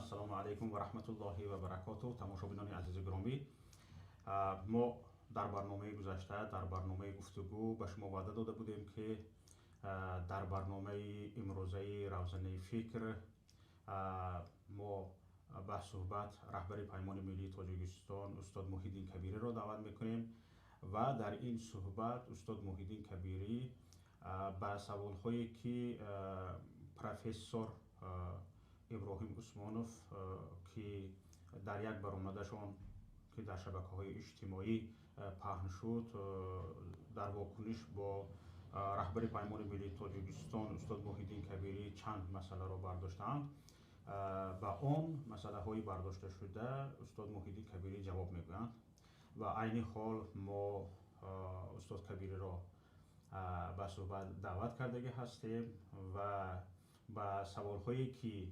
السلام علیکم و رحمت الله و برکاته. تماشابینان عزیز گرامی، ما در برنامه گذشته در برنامه گفتگو به شما وعده داده بودیم که در برنامه امروزه روزنه فکر ما به صحبت رهبر پیمان ملی تاجیکستان استاد محیدین کبیری را دعوت میکنیم و در این صحبت استاد محیدین کبیری به سوال هایی که پروفسور ابراهیم عثمانوف که در یک برآمدشان که در شبکه‌های اجتماعی پهن شد در واکنش با رهبر پیمان ملی تاجیکستان استاد محیدین کبیری چند مسئله را برداشتند. به آن مسئله های برداشته شده استاد محیدین کبیری جواب میگویند و عین حال ما استاد کبیری را به صحبت دعوت کردگی هستیم و با سوال هایی که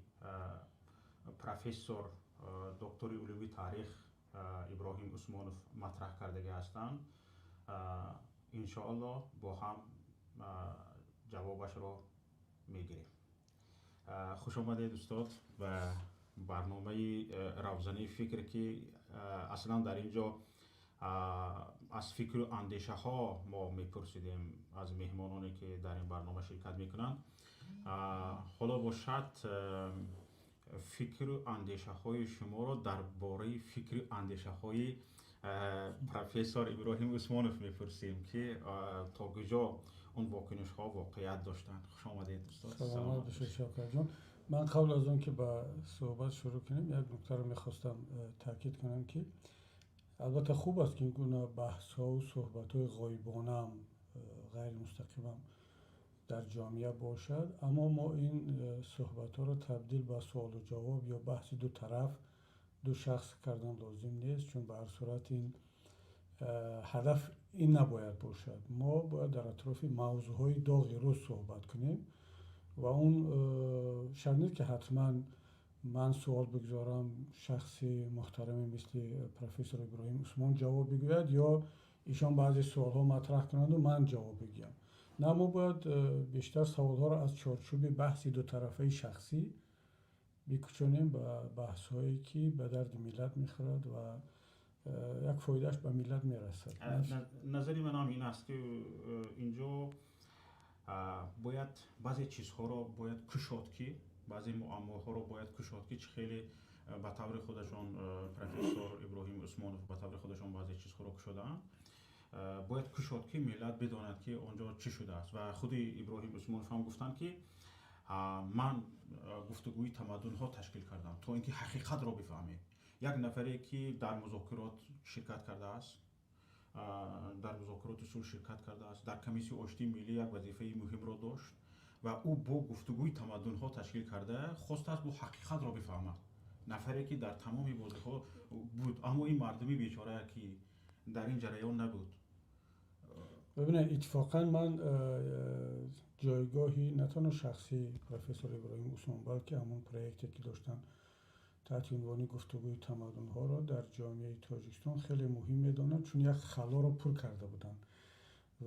پروفسور دکتر علوی تاریخ ابراهیم عثمانوف مطرح کردگی هستند انشاءالله با هم جوابش را میگیریم. خوش آمدید استاد و برنامه روزنه فکر که اصلا در اینجا از فکر و اندیشه ها ما میپرسیدیم از مهمانانی که در این برنامه شرکت میکنند. حالا باشد فکر و اندیشه های شما را درباره فکر و اندیشه های پروفسور ابراهیم عثمانوف میپرسیم که تا کجا اون واکنش ها واقعیت داشتند. خوش آمدید استاد. سلام شاکر جان. من قبل از اون که با صحبت شروع کنیم یک نکته رو میخواستم تاکید کنم که البته خوب است که این گونه بحث ها و صحبت های غایبانه هم غیر مستقیم هم در جامعه باشد، اما ما این صحبت ها رو تبدیل به سوال و جواب یا بحث دو طرف دو شخص کردن لازم نیست، چون به هر صورت این هدف این نباید باشد. ما باید در اطراف موضوع های داغی روز صحبت کنیم و اون شرط نیست که حتما من سوال بگذارم شخصی محترمی مثل پروفسور ابراهیم عثمان جواب بگوید یا ایشان بعضی سوال ها مطرح کنند و من جواب بگیم. نه، ما باید بیشتر سوال ها را از چارچوب بحثی دو طرفه شخصی بکشونیم به بحث هایی که به درد ملت میخورد و یک فایدهش به ملت میرسد. نظری من هم این است که اینجا باید بعضی چیزها را باید کشاد که بعضی معماها را باید کشاد که خیلی به طور خودشان پروفسور ابراهیم عثمانوف به طور خودشان بعضی چیزها را کشادند. باید کشاد که ملت بداند که آنجا چی شده است و خود ابراهیم عثمانوف هم گفتند که من گفتگوی تمدن ها تشکیل کردم تا اینکه حقیقت را بفهمیم. یک نفری که در مذاکرات شرکت کرده است، در مذاکرات صلح شرکت کرده است، در کمیسیون آشتی ملی یک وظیفه مهم را داشت و او با گفتگوی تمدن ها تشکیل کرده خواست است با حقیقت را بفهمد. نفری که در تمام بازی ها بود اما این مردمی بیچاره که در این جریان نبود. ببینید اتفاقا من جایگاهی نه تنها شخصی پروفسور ابراهیم عثمان بلکه همون پروژه‌ای که داشتن تحت عنوان گفتگوی تمدن ها را در جامعه تاجیکستان خیلی مهم میدانم، چون یک خلا را پر کرده بودن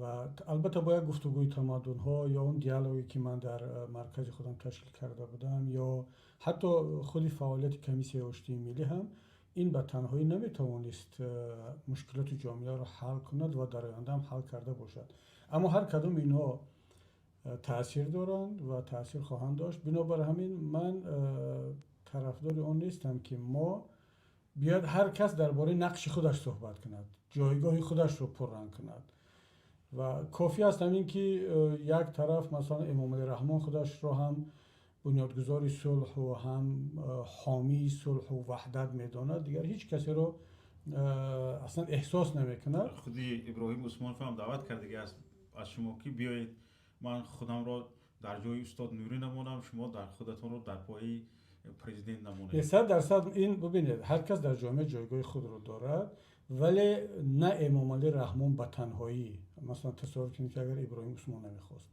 و البته باید گفتگوی تمدن ها یا اون دیالوگی که من در مرکز خودم تشکیل کرده بودم یا حتی خود فعالیت کمیسیون آشتی ملی هم این به تنهایی نمیتوانست مشکلات جامعه را حل کند و در آینده هم حل کرده باشد، اما هر کدام اینها تاثیر دارند و تاثیر خواهند داشت. بنابر همین من طرفدار اون نیستم که ما بیاد هر کس درباره نقش خودش صحبت کند، جایگاه خودش رو پررنگ کند و کافی است همین که یک طرف مثلا امام علی رحمان خودش رو هم بنیادگذار صلح و هم حامی صلح و وحدت میداند، دیگر هیچ کسی رو اصلا احساس نمیکند. خود ابراهیم عثمانوف هم دعوت کرده است از شما که بیایید من خودم را در جای استاد نوری نمونم، شما در خودتون رو در پای پرزیدنت نمونید. 100% این ببینید هر کس در جامعه جایگاه خود رو دارد، ولی نه امام علی رحمان به تنهایی. مثلا تصور کنید که اگر ابراهیم عثمان نمیخواست،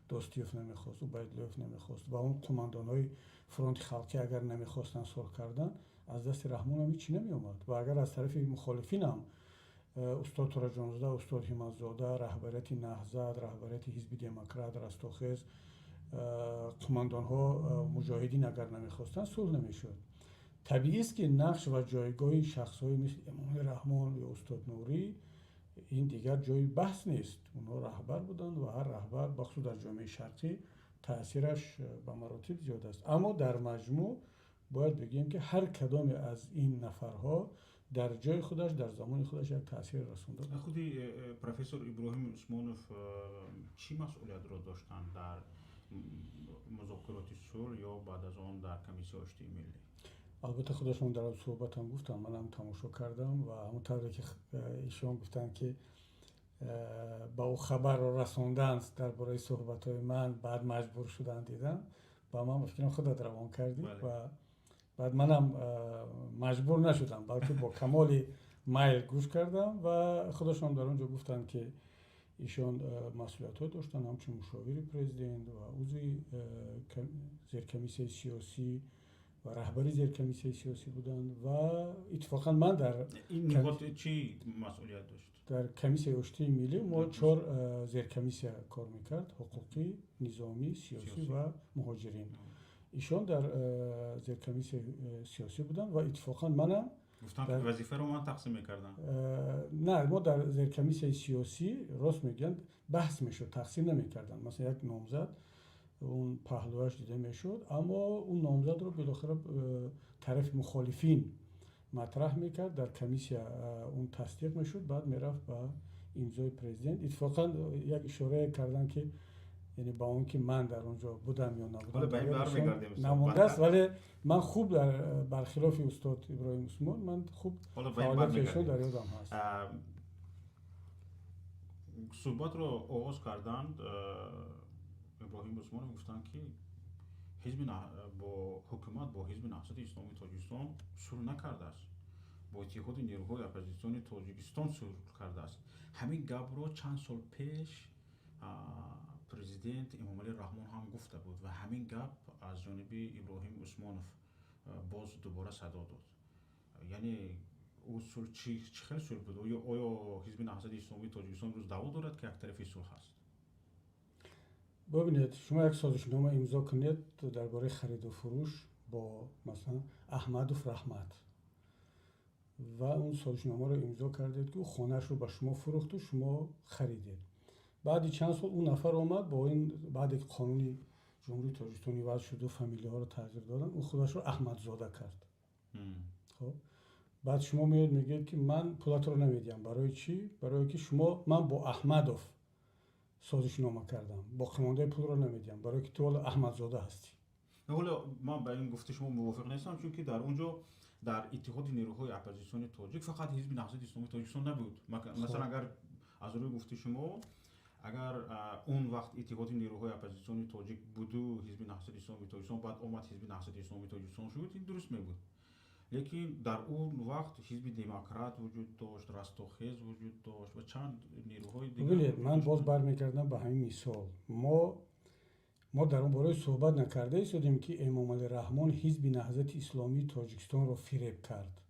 دوستیوف نمیخواست، عبیدالله نمیخواست و اون قماندان‌های فرانت خلقی اگر نمیخواستن صلح کردن، از دست رحمان هم هیچی نمیومد و اگر از طرف مخالفین هم استاد تورجانزاده، استاد همت‌زاده، رهبریت نهضت، رهبریت حزب دموکرات، رستاخیز، قماندان ها مجاهدین اگر نمیخواستن صلح نمیشد. طبیعی است که نقش و جایگاه شخص‌های مثل امام رحمان یا استاد نوری این دیگر جای بحث نیست. اونها رهبر بودند و هر رهبر بخصوص در جامعه شرقی تأثیرش به مراتب زیاد است. اما در مجموع باید بگیم که هر کدام از این نفرها در جای خودش در زمان خودش یک تأثیر رسونده بود. خودی پروفسور ابراهیم عثمانوف چی مسئولیت را داشتند در مذاکرات صلح یا بعد از آن در کمیسیون آشتی ملی؟ البته خودشون در صحبتم گفتم، منم تماشا کردم و همونطوری که ایشون گفتن که با او خبر رو رسوندند درباره صحبت‌های من، بعد مجبور شدن دیدن با من فکر خودت روان کردی و بعد منم مجبور نشدم بلکه با کمال میل گوش کردم و خودشون در اونجا گفتن که ایشون مسئولیت‌ها داشتن، همچون مشاور پرزیدنت و عضو زیرکمیسیون سیاسی و رهبری زیرکمیسیون سیاسی بودند و اتفاقا من در این نقاط چی مسئولیت داشت؟ در کمیسیون آشتی ملی ما 4 زیرکمیسیون کار میکرد: حقوقی، نظامی، سیاسی و مهاجرین. ایشون در زیرکمیسیون سیاسی بودن و اتفاقا منم گفتن که وظیفه رو من تقسیم میکردن. نه، ما در زیرکمیسیون سیاسی راست میگن بحث میشد، تقسیم نمیکردن. مثلا یک نامزد اون پهلوش دیده میشد، اما اون نامزد رو بالاخره طرف مخالفین مطرح میکرد، در کمیسیون اون تصدیق میشد، بعد میرفت با امضای پرزیدنت. اتفاقا یک اشاره کردن که یعنی با اون که من در اونجا بودم یا نبودم نمونده است، ولی من خوب در برخلاف استاد ابراهیم عثمان من خوب فعالیتشون در یادم هست. صحبت رو آغاز کردند ابراهیم عثمان گفتن که حزب با حکومت با حزب نهضت اسلامی تاجیکستان صلح نکرده است، با اتحاد نیروهای اپوزیسیون تاجیکستان صلح کرده است. همین گپ رو چند سال پیش پرزیدنت امامعلی رحمان هم گفته بود و همین گپ از جانب ابراهیم عثمانوف باز دوباره صدا داد. یعنی اصول چی خیلی صلح بود؟ آیا حزب نهضت اسلامی تاجیکستان روز دعوا دارد که یک طرفی صلح است؟ ببینید، شما یک سازشنامه امضا کنید درباره خرید و فروش با مثلا احمدوف رحمت و اون سازشنامه رو امضا کردید که او خانه‌اش رو به شما فروخت و شما خریدید. بعد چند سال اون نفر آمد با این، بعد که قانون جمهوری تاجیکستان وضع شد و فامیلی ها رو تغییر دادن، اون خودش رو احمدزاده کرد. خب بعد شما میگید که من پولت رو نمیدم. برای چی؟ برای که من با احمدوف سازشنامه کردم، با خانواده پول رو نمیدم، برای که تو احمدزاده هستی. حالا من با این گفته شما موافق نیستم، چون که در اونجا در اتحاد نیروهای اپوزیسیون تاجیک فقط حزب نهضت اسلامی تاجیکستان نبود. مثلا اگر از روی گفته شما اگر اون وقت اتحاد نیروهای اپوزیسیون تاجیک بود و حزب نهضت اسلامی تاجیکستان بعد اومد حزب نهضت اسلامی تاجیکستان شد، این درست میبود. لیکن در اون وقت حزب دموکرات وجود داشت، رستاخیز وجود داشت و چند نیروهای دیگر. ببینید، من باز برمیگردم به همین مثال. ما در اون باره صحبت نکرده ایستادیم که امامعلی رحمان حزب نهضت اسلامی تاجیکستان رو فریب کرد.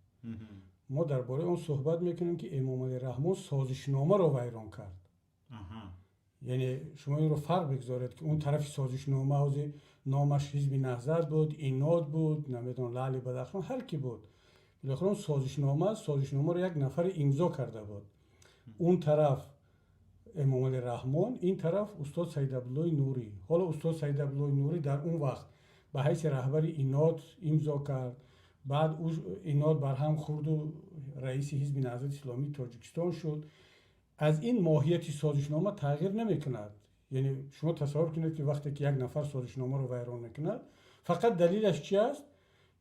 ما درباره اون صحبت میکنیم که امامعلی رحمان سازشنامه رو ویران کرد. یعنی شما این رو فرق بگذارید که اون طرف سازشنامه از نامش حزب نهضت بود، ایناد بود، نمیدونم لعلی بدخشان، هر کی بود، بالاخره اون سازشنامه رو یک نفر امضا کرده بود. اون طرف امامعلی رحمان، این طرف استاد سید عبدالله نوری. حالا استاد سید عبدالله نوری در اون وقت به حیث رهبر ایناد امضا کرد، بعد ایناد برهم خورد و رئیس حزب نهضت اسلامی تاجیکستان شد. از این ماهیت سازشنامه تغییر نمیکند. یعنی شما تصور کنید که وقتی که یک نفر سازشنامه رو ویران میکند، فقط دلیلش چی است؟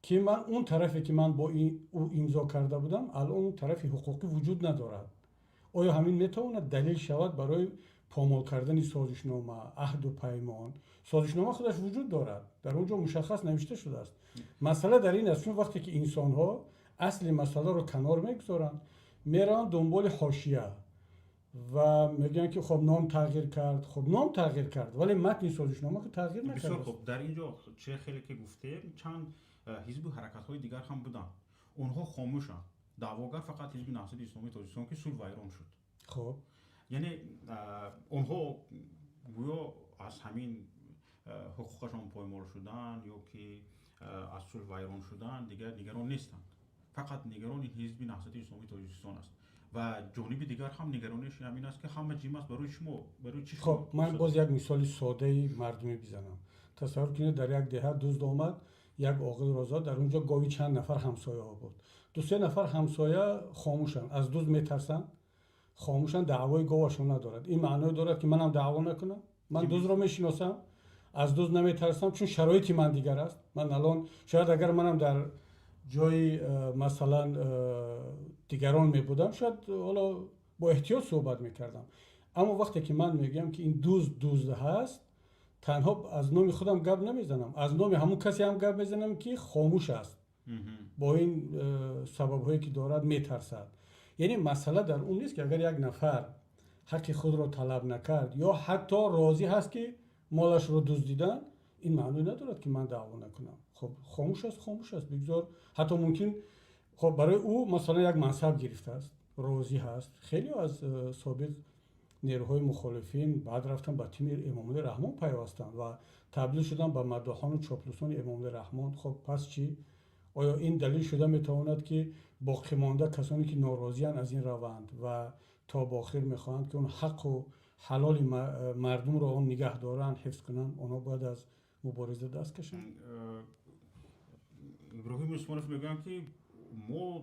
که من اون طرفی که من با او امضا کرده بودم الان اون طرف حقوقی وجود ندارد. آیا همین میتواند دلیل شود برای پامال کردن سازشنامه، عهد و پیمان؟ سازشنامه خودش وجود دارد، در اونجا مشخص نوشته شده است. مسئله در این است وقتی که انسان ها اصل مسئله رو کنار میگذارن، میرن دنبال حاشیه و میگن که خب نام تغییر کرد. خب نام تغییر کرد ولی متن سازشنامه که تغییر نکرد. بسیار خوب. در اینجا چه خیلی که گفته چند حزب و حرکت های دیگر هم بودن، اونها خاموشن. دعواگر فقط حزب نهضت اسلامی تاجیکستان که صلح ویران شد. خب یعنی اونها گویا از همین حقوقشان پایمال شدن یا که از صلح ویران شدن دیگر نگران نیستند. فقط نگران این حزب نهضت اسلامی تاجیکستان است و جانب دیگر هم نگرانش همین است که همه جیم است برای شما، برای چی خب شما من باز یک مثال ساده مردمی بزنم. تصور کنید در یک دهه دزد آمد، یک عاقل را زد، در اونجا گاوی چند نفر همسایه ها بود. دو سه نفر همسایه خاموشن، از دزد میترسن، خاموشن، دعوای گاوشون ندارد. این معنی دارد که منم دعوا نکنم؟ من دزد را میشناسم، از دزد نمیترسم چون شرایطی من دیگر است. من الان شاید اگر منم در جای مثلا دیگران می بودم شاید حالا با احتیاط صحبت میکردم، اما وقتی که من میگم که این دزد هست، تنها از نام خودم گپ نمیزنم، از نام همون کسی هم گپ میزنم که خاموش است، با این سبب هایی که دارد میترسد. یعنی مسئله در اون نیست که اگر یک نفر حق خود را طلب نکرد یا حتی راضی هست که مالش رو دزدیدن، این معنی ندارد که من دعوا نکنم. خب خاموش است بگذار. حتی ممکن خب برای او مثلا یک منصب گرفته است، راضی هست. خیلی از سابق نیروهای مخالفین بعد رفتن به تیم امامالله رحمان پیوستن و تبدیل شدن به مداحان و چاپلوسان امامالله رحمان. خب پس چی؟ آیا این دلیل شده میتواند که باقی مانده کسانی که ناراضی از این روند و تا با آخر میخواهند که اون حق و حلال مردم را اون نگه دارن، حفظ کنن، اونا باید از مبارزه دست کشن؟ ابراهیم عثمانов میگن که ما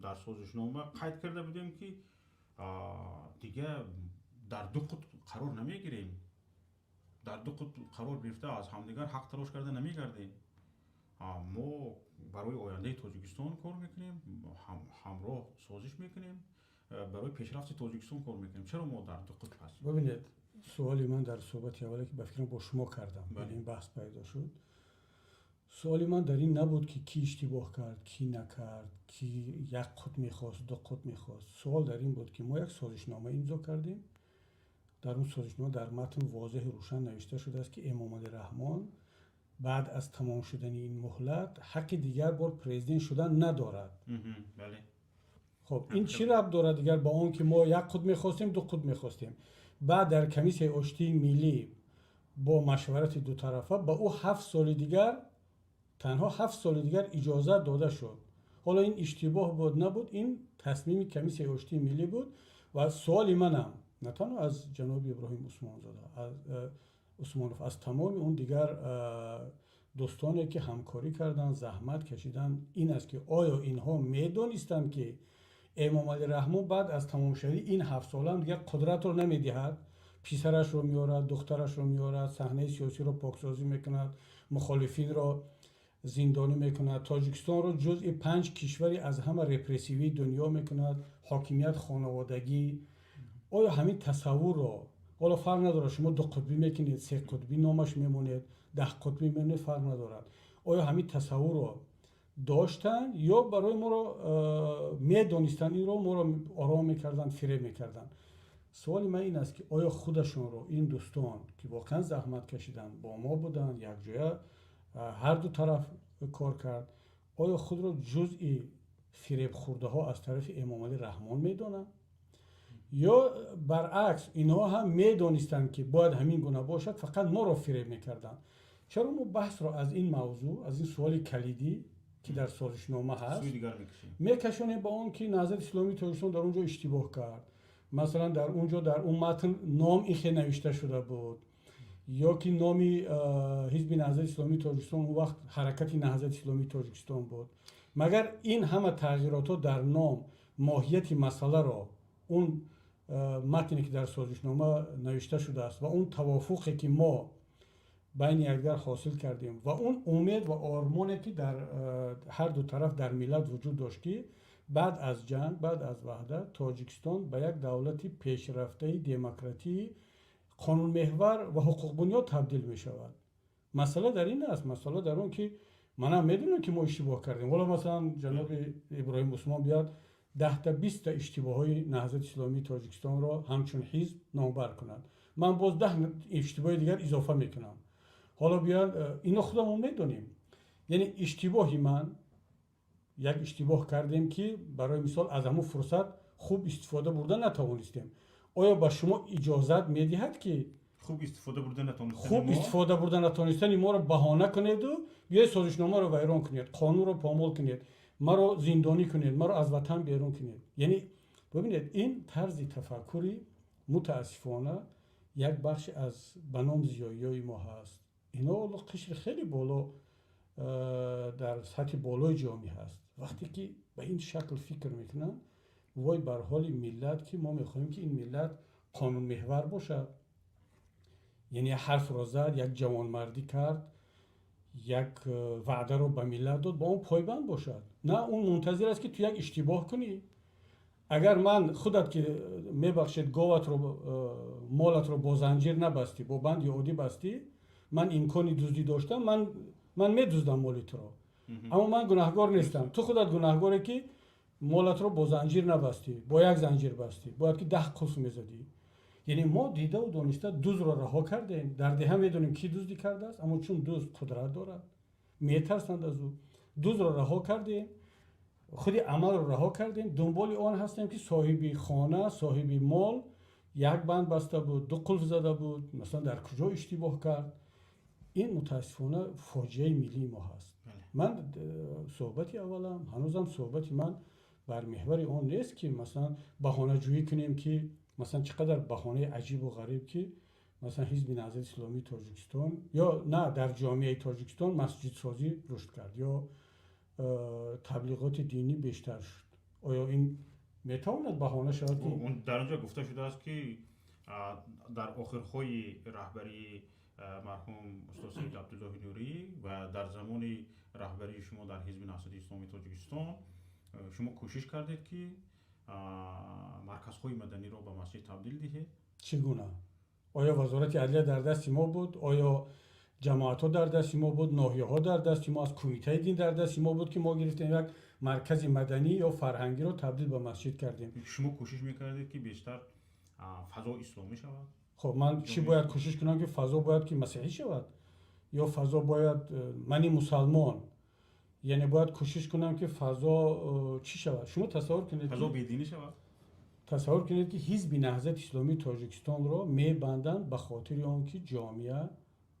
در سازشنامه قید کرده بودیم که دیگه در دو خود قرار نمیگیریم، در دو خود قرار گرفته از همدیگر حق تلاش کرده نمیگردیم. ما برای آینده تاجیکستان کار میکنیم، همراه سازش میکنیم، برای پیشرفت تاجیکستان کار میکنیم. چرا ما در دو خود هستیم؟ ببینید، سوالی من در صحبت اولی که بفکرم با شما کردم این بحث پیدا شد، سوالی من در این نبود که کی اشتباه کرد، کی نکرد، کی یک خود میخواست، دو خود میخواست. سوال در این بود که ما یک سازشنامه امضا کردیم، در اون سازشنامه در متن واضح روشن نوشته شده است که امامالله رحمان بعد از تمام شدن این مهلت حق دیگر بار پرزیدنت شدن ندارد. بله. خب این چی ربط دارد دیگر با اون که ما یک خود میخواستیم، دو خود میخواستیم؟ بعد در کمیسیون آشتی ملی با مشورت دو طرفه با او 7 سال دیگر، تنها 7 سال دیگر اجازه داده شد. حالا این اشتباه بود نبود، این تصمیم کمیسیون آشتی ملی بود. و سوال منم نه تنها از جناب ابراهیم عثمانov، از تمام اون دیگر دوستانی که همکاری کردن، زحمت کشیدن، این است که آیا اینها میدونستند که امامالله رحمان بعد از تمام شدن این 7 سال هم دیگر قدرت رو نمیدهد، پسرش رو میارد، دخترش رو میارد، صحنه سیاسی رو پاکسازی میکند، مخالفین رو زندانی میکند، تاجیکستان رو جزء 5 کشوری از همه رپرسیوی دنیا میکند، حاکمیت خانوادگی. آیا همین تصور رو، حالا فرق نداره شما 2 قطبی میکنید، 3 قطبی نامش میمونید، 10 قطبی میمونید، فرق ندارد، آیا همین تصور رو داشتن یا برای ما رو میدونستن، این رو ما رو آرام میکردن، فریب میکردن؟ سوال من این است که آیا خودشون رو این دوستان که واقعا زحمت کشیدن، با ما بودن، یک جای هر دو طرف کار کرد، آیا خود رو جزئی فریب خورده ها از طرف امامالله رحمان میدونن یا برعکس اینها هم میدونستن که باید همین گونه باشد، فقط ما رو فریب میکردن؟ چرا ما بحث رو از این موضوع، از این سوال کلیدی که در سازشنامه هست میکشونیم با اون که نهضت اسلامی تاجیکستان در اونجا اشتباه کرد، مثلا در اونجا در اون متن نام ایخه نوشته شده بود، یا که نامی حزب نهضت اسلامی تاجیکستان اون وقت حرکت نهضت اسلامی تاجیکستان بود. مگر این همه تغییرات در نام ماهیت مسئله را، اون متنی که در سازشنامه نوشته شده است و اون توافقی که ما بین یکدیگر حاصل کردیم و اون امید و آرمانی که در هر دو طرف در ملت وجود داشت که بعد از جنگ، بعد از وحدت، تاجیکستان به یک دولت پیشرفته دموکراتی قانون محور و حقوق بنیاد تبدیل می شود. مسئله در این است، مسئله در اون که منم میدونم که ما اشتباه کردیم. حالا مثلا جناب ابراهیم عثمان بیاد 10 تا 20 تا اشتباه های نهضت اسلامی تاجیکستان را همچون حزب نامبر کنند، من باز 10 اشتباه دیگر اضافه میکنم. حالا بیاد اینو خودمون میدونیم. یعنی اشتباهی من یک اشتباه کردیم که برای مثال از همون فرصت خوب استفاده بردن نتوانستیم. آیا با شما اجازت میدهد که خوب استفاده بردن نتونستن خوب استفاده بردن نتونستن ما رو بهانه کنید و بیاید سازشنامه رو ویران کنید، قانون رو پامال کنید، ما رو زندانی کنید، ما رو از وطن بیرون کنید. یعنی ببینید این طرز تفکری متاسفانه یک بخش از بنام زیایی ما هست. اینا قشر خیلی بالا در سطح بالای جامعه هست. وقتی که به این شکل فکر میکنن وای بر حال ملت که ما میخوایم که این ملت قانون محور باشه، یعنی حرف را زد، یک جوانمردی کرد، یک وعده رو به ملت داد، با اون پایبند باشد. نه اون منتظر است که تو یک اشتباه کنی. اگر من خودت که میبخشید گاوت رو مالت رو با زنجیر نبستی، با بند عادی بستی، من امکانی دزدی داشتم، من میدزدم مال تو رو، اما من گناهکار نیستم. تو خودت گناهکاری که مالت رو با زنجیر نبستی، با یک زنجیر بستی، باید که 10 قفل میزدی. یعنی ما دیده و دانسته دزد را رها کردیم. در ده هم میدونیم کی دزدی کرده است، اما چون دزد قدرت دارد میترسند از او، دزد را رها کردیم، خود عمل رو رها کردیم، دنبال آن هستیم که صاحب خانه، صاحب مال یک بند بسته بود، 2 قلف زده بود، مثلا در کجا اشتباه کرد. این متاسفانه فاجعه ملی ما هست. من صحبتی اولم هنوزم صحبتی من بر محور آن نیست که مثلا بهانه جویی کنیم که مثلا چقدر بهانه عجیب و غریب که مثلا حزب نهضت اسلامی تاجیکستان یا نه در جامعه تاجیکستان مسجد سازی رشد کرد یا تبلیغات دینی بیشتر شد. آیا این میتواند بهانه شود؟ اون در اونجا گفته شده است که در آخرهای رهبری مرحوم استاد سید عبدالله نوری و در زمان رهبری شما در حزب نهضت اسلامی تاجیکستان شما کوشش کردید که مرکزهای مدنی را به مسجد تبدیل دهید. چگونه؟ آیا وزارت عدلیه در دست ما بود؟ آیا جماعت ها در دست ما بود؟ ناحیه ها در دست ما، از کمیته دین در دست ما بود که ما گرفتیم یک مرکز مدنی یا فرهنگی رو تبدیل به مسجد کردیم؟ شما کوشش میکردید که بیشتر فضا اسلامی شود؟ خب من چی باید کوشش کنم که فضا باید که مسیحی شود یا فضا باید منی مسلمان؟ یعنی باید کوشش کنم که فضا چی شود؟ شما تصور کنید فضا بیدینی شود؟ تصور کنید که حزب نهضت اسلامی تاجیکستان را میبندند به خاطر آنکه جامعه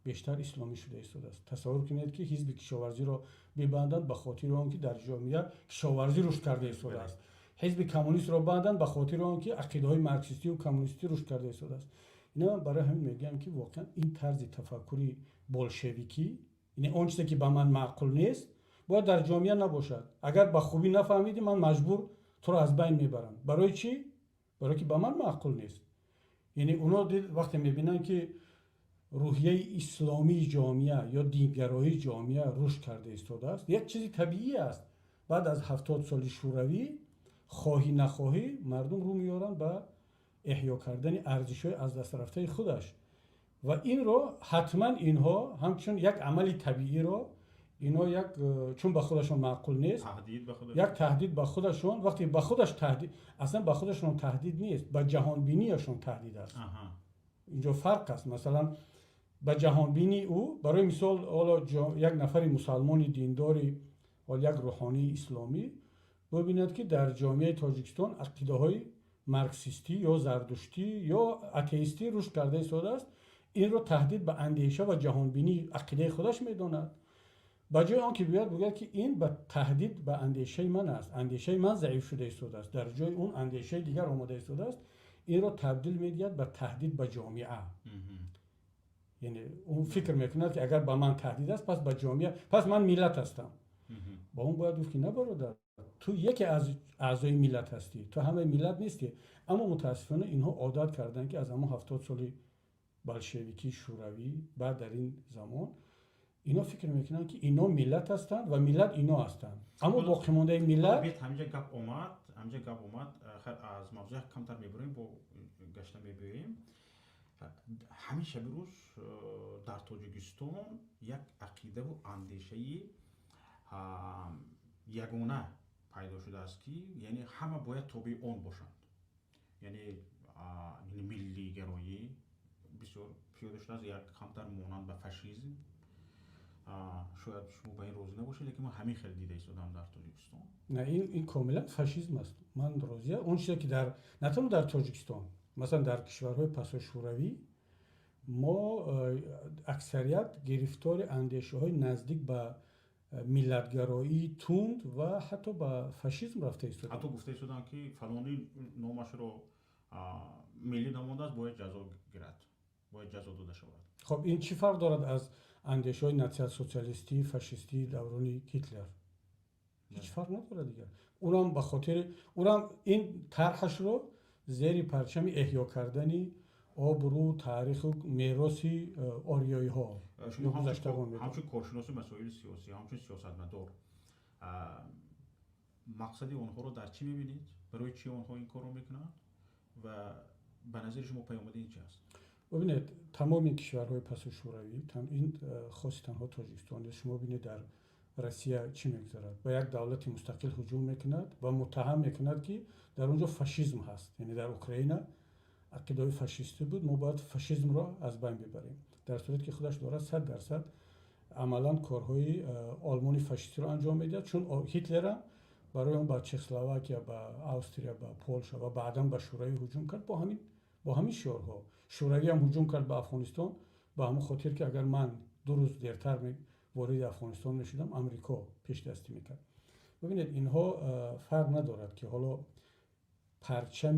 بیشتر اسلامی شده است. تصور کنید که حزب کشاورزی را ببندند به خاطر آنکه در جامعه کشاورزی رشد کرده است. حزب کمونیست را بندند به خاطر آنکه عقیده‌های مارکسیستی و کمونیستی رشد کرده است. اینا من برای همین میگم که واقعا این طرز تفکری بولشویکی، یعنی اون چیزی که به من معقول نیست باید در جامعه نباشد. اگر به خوبی نفهمیدی من مجبور تو را از بین میبرم. برای چی؟ برای که به من معقول نیست. یعنی اونا وقتی میبینن که روحیه اسلامی جامعه یا دینگرایی جامعه رشد کرده است، یک چیزی طبیعی است. بعد از 70 سال شوروی خواهی نخواهی مردم رو میارن به احیا کردن ارزش‌های از دست رفته خودش و این رو حتما اینها همچون یک عمل طبیعی رو اینا یک چون به خودشون معقول نیست یک تهدید به خودشون، وقتی به خودش تهدید، اصلا به خودشون تهدید نیست، به جهان بینیشون تهدید است. اینجا فرق است. مثلا به جهان بینی او برای مثال حالا یک نفر مسلمان دینداری و یک روحانی اسلامی ببیند که در جامعه تاجیکستان عقیده های مارکسیستی یا زردشتی یا اتئیستی رشد کرده است، این رو تهدید به اندیشه و جهان بینی عقیده خودش میداند. با جای آنکه بیاد بگه که این به تهدید به اندیشه من است، اندیشه من ضعیف شده است، در جای اون اندیشه دیگر آماده است، این رو تبدیل می‌دهد به تهدید به جامعه. یعنی اون فکر میکنه که اگر به من تهدید است پس به جامعه، پس من ملت هستم. با اون باید گفت که نه برادر، تو یکی از اعضای ملت هستی، تو همه ملت نیستی. اما متاسفانه اینها عادت کردن که از همون 70 سال بلشویکی شوروی بعد در این زمان اینا فکر میکنن که اینا ملت هستند و ملت اینا هستند. اما باقی مانده ملت همینجا گپ اومد خیر از موضوع کمتر میبریم با گشته میبریم. همیشه بروز در تاجیکستان یک عقیده و اندیشه یگانه پیدا شده است که یعنی همه باید تابع آن باشند. یعنی ملی گرایی بسیار پیاده شده است، یک کمتر مانند به فاشیسم. شاید شما به این راضی نباشید، لیکن ما همین خیلی دیده ایستادم در تاجیکستان. نه این کاملا فاشیسم است. من راضیم اون چیزی که در نه تنها در تاجیکستان، مثلا در کشورهای پسا شوروی ما اکثریت گرفتار اندیشه های نزدیک به ملتگرایی تند و حتی به فاشیسم رفته ایستادیم. حتی گفته شدن که فلانی نامش رو ملی نمانده است، باید جزا گیرد، باید جزا داده شود. خب این چی فرق دارد از اندیشه های ناسیونال سوسیالیستی فاشیستی دوران هیتلر؟ هیچ فرق نداره دیگه. اونم به خاطر اونم این طرحش رو زیر پرچم احیا کردن آبرو تاریخ و میراث آریایی ها شما همچون کارشناس مسائل سیاسی، همچون سیاستمدار، مقصد اونها رو در چی میبینید؟ برای چی اونها این کار رو میکنند و به نظر شما پیامد این چی است؟ ببینید تمام این کشورهای پس شوروی، این خاص تنها تاجیکستان، شما ببینید در روسیه چی میگذرد؟ با یک دولت مستقل هجوم میکند و متهم میکند که در اونجا فاشیسم هست. یعنی در اوکراین عقیده فاشیستی بود، ما باید فاشیسم را از بین ببریم، در صورتی که خودش داره 100% عملا کارهای آلمانی فاشیستی رو انجام میده. چون هیتلر برای اون با چکسلواکیا، با استریا، با پولش و بعدا به شوروی هجوم کرد با همین شعارها. شوروی هم هجوم کرد به افغانستان با همون خاطر که اگر من 2 روز دیرتر وارد افغانستان میشدم امریکا پیش دستی میکرد. ببینید اینها فرق ندارد که حالا پرچم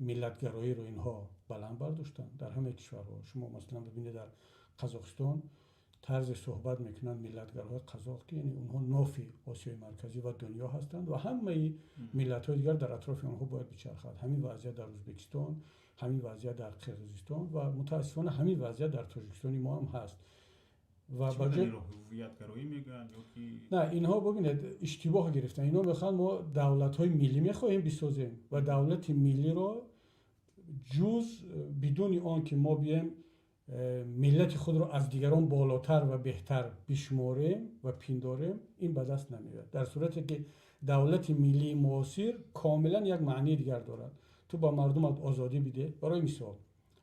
ملتگرایی رو اینها بلند برداشتن در همه کشورها. شما مثلا ببینید در قزاقستان طرز صحبت میکنن ملتگرای قزاق که یعنی اونها نافی آسیای مرکزی و دنیا هستند و همه ملت‌های دیگر در اطراف اونها باید بچرخد. همین وضعیت در ازبکستان، همین وضعیت در قرقیزستان و متاسفانه همین وضعیت در تاجیکستان ما هم هست. و بجای هویت‌گرایی میگن یا که نه، اینها ببینید اشتباه گرفتن. اینا میخوان ما دولت‌های ملی میخواهیم بسازیم و دولت ملی رو جز بدون آن که ما بیایم ملت خود رو از دیگران بالاتر و بهتر بشماریم و پنداریم، این به دست نمیاد. در صورتی که دولت ملی معاصر کاملا یک معنی دیگر دارد. تو با مردم آزادی بده. برای مثال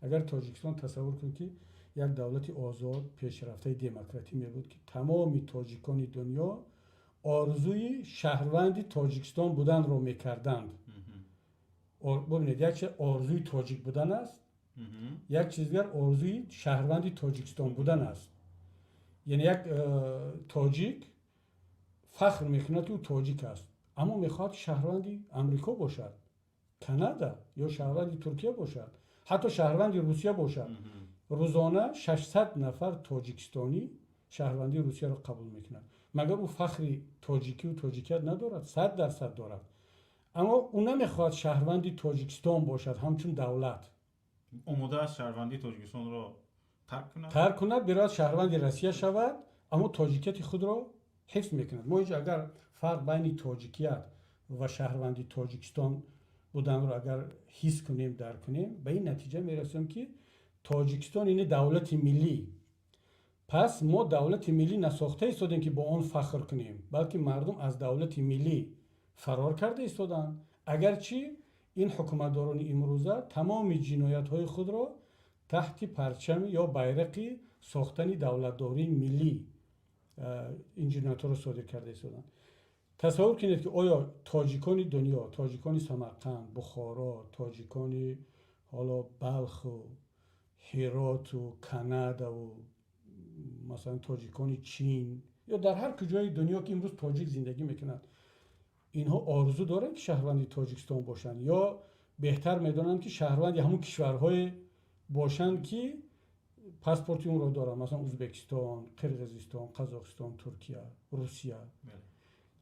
اگر تاجیکستان تصور کنید که یک دولت آزاد پیشرفته دموکراتی می بود که تمام تاجیکان دنیا آرزوی شهروند تاجیکستان بودن رو میکردند. ببینید یک چیز آرزوی تاجیک بودن است، یک چیز دیگر آرزوی شهروند تاجیکستان بودن است. یعنی یک تاجیک فخر میکنه که او تاجیک است اما میخواد شهروند امریکا باشد، کانادا یا شهروند ترکیه باشد، حتی شهروند روسیه باشد. روزانه 600 نفر تاجیکستانی شهروندی روسیه را قبول میکنند. مگر او فخری تاجیکی و تاجیکیت ندارد؟ 100% دارد. اما او نمیخواد شهروندی تاجیکستان باشد همچون دولت. آماده است شهروندی تاجیکستان را ترک کند برای شهروندی روسیه شود اما تاجیکیت خود را حفظ میکند. ما اگر فرق بین تاجیکیت و شهروندی تاجیکستان بودن رو اگر حس کنیم درک کنیم به این نتیجه میرسیم که تاجیکستان این دولت ملی، پس ما دولت ملی نساخته ایستادیم که با آن فخر کنیم، بلکه مردم از دولت ملی فرار کرده ایستادن. اگرچه این حکومتداران امروزه تمام جنایت های خود را تحت پرچم یا بیرق ساختن دولتداری ملی این جنایت ها را صادر کرده ایستادن. تصور کنید که آیا تاجیکان دنیا، تاجیکان سمرقند، بخارا، تاجیکان حالا بلخ و هرات و کانادا و مثلا تاجیکان چین یا در هر کجای دنیا که امروز تاجیک زندگی میکنند، اینها آرزو دارن که شهروندی تاجیکستان باشن یا بهتر میدونن که شهروندی همون کشورهای باشن که پاسپورت اون رو دارن، مثلا ازبکستان، قرقیزستان، قزاقستان، ترکیه، روسیه؟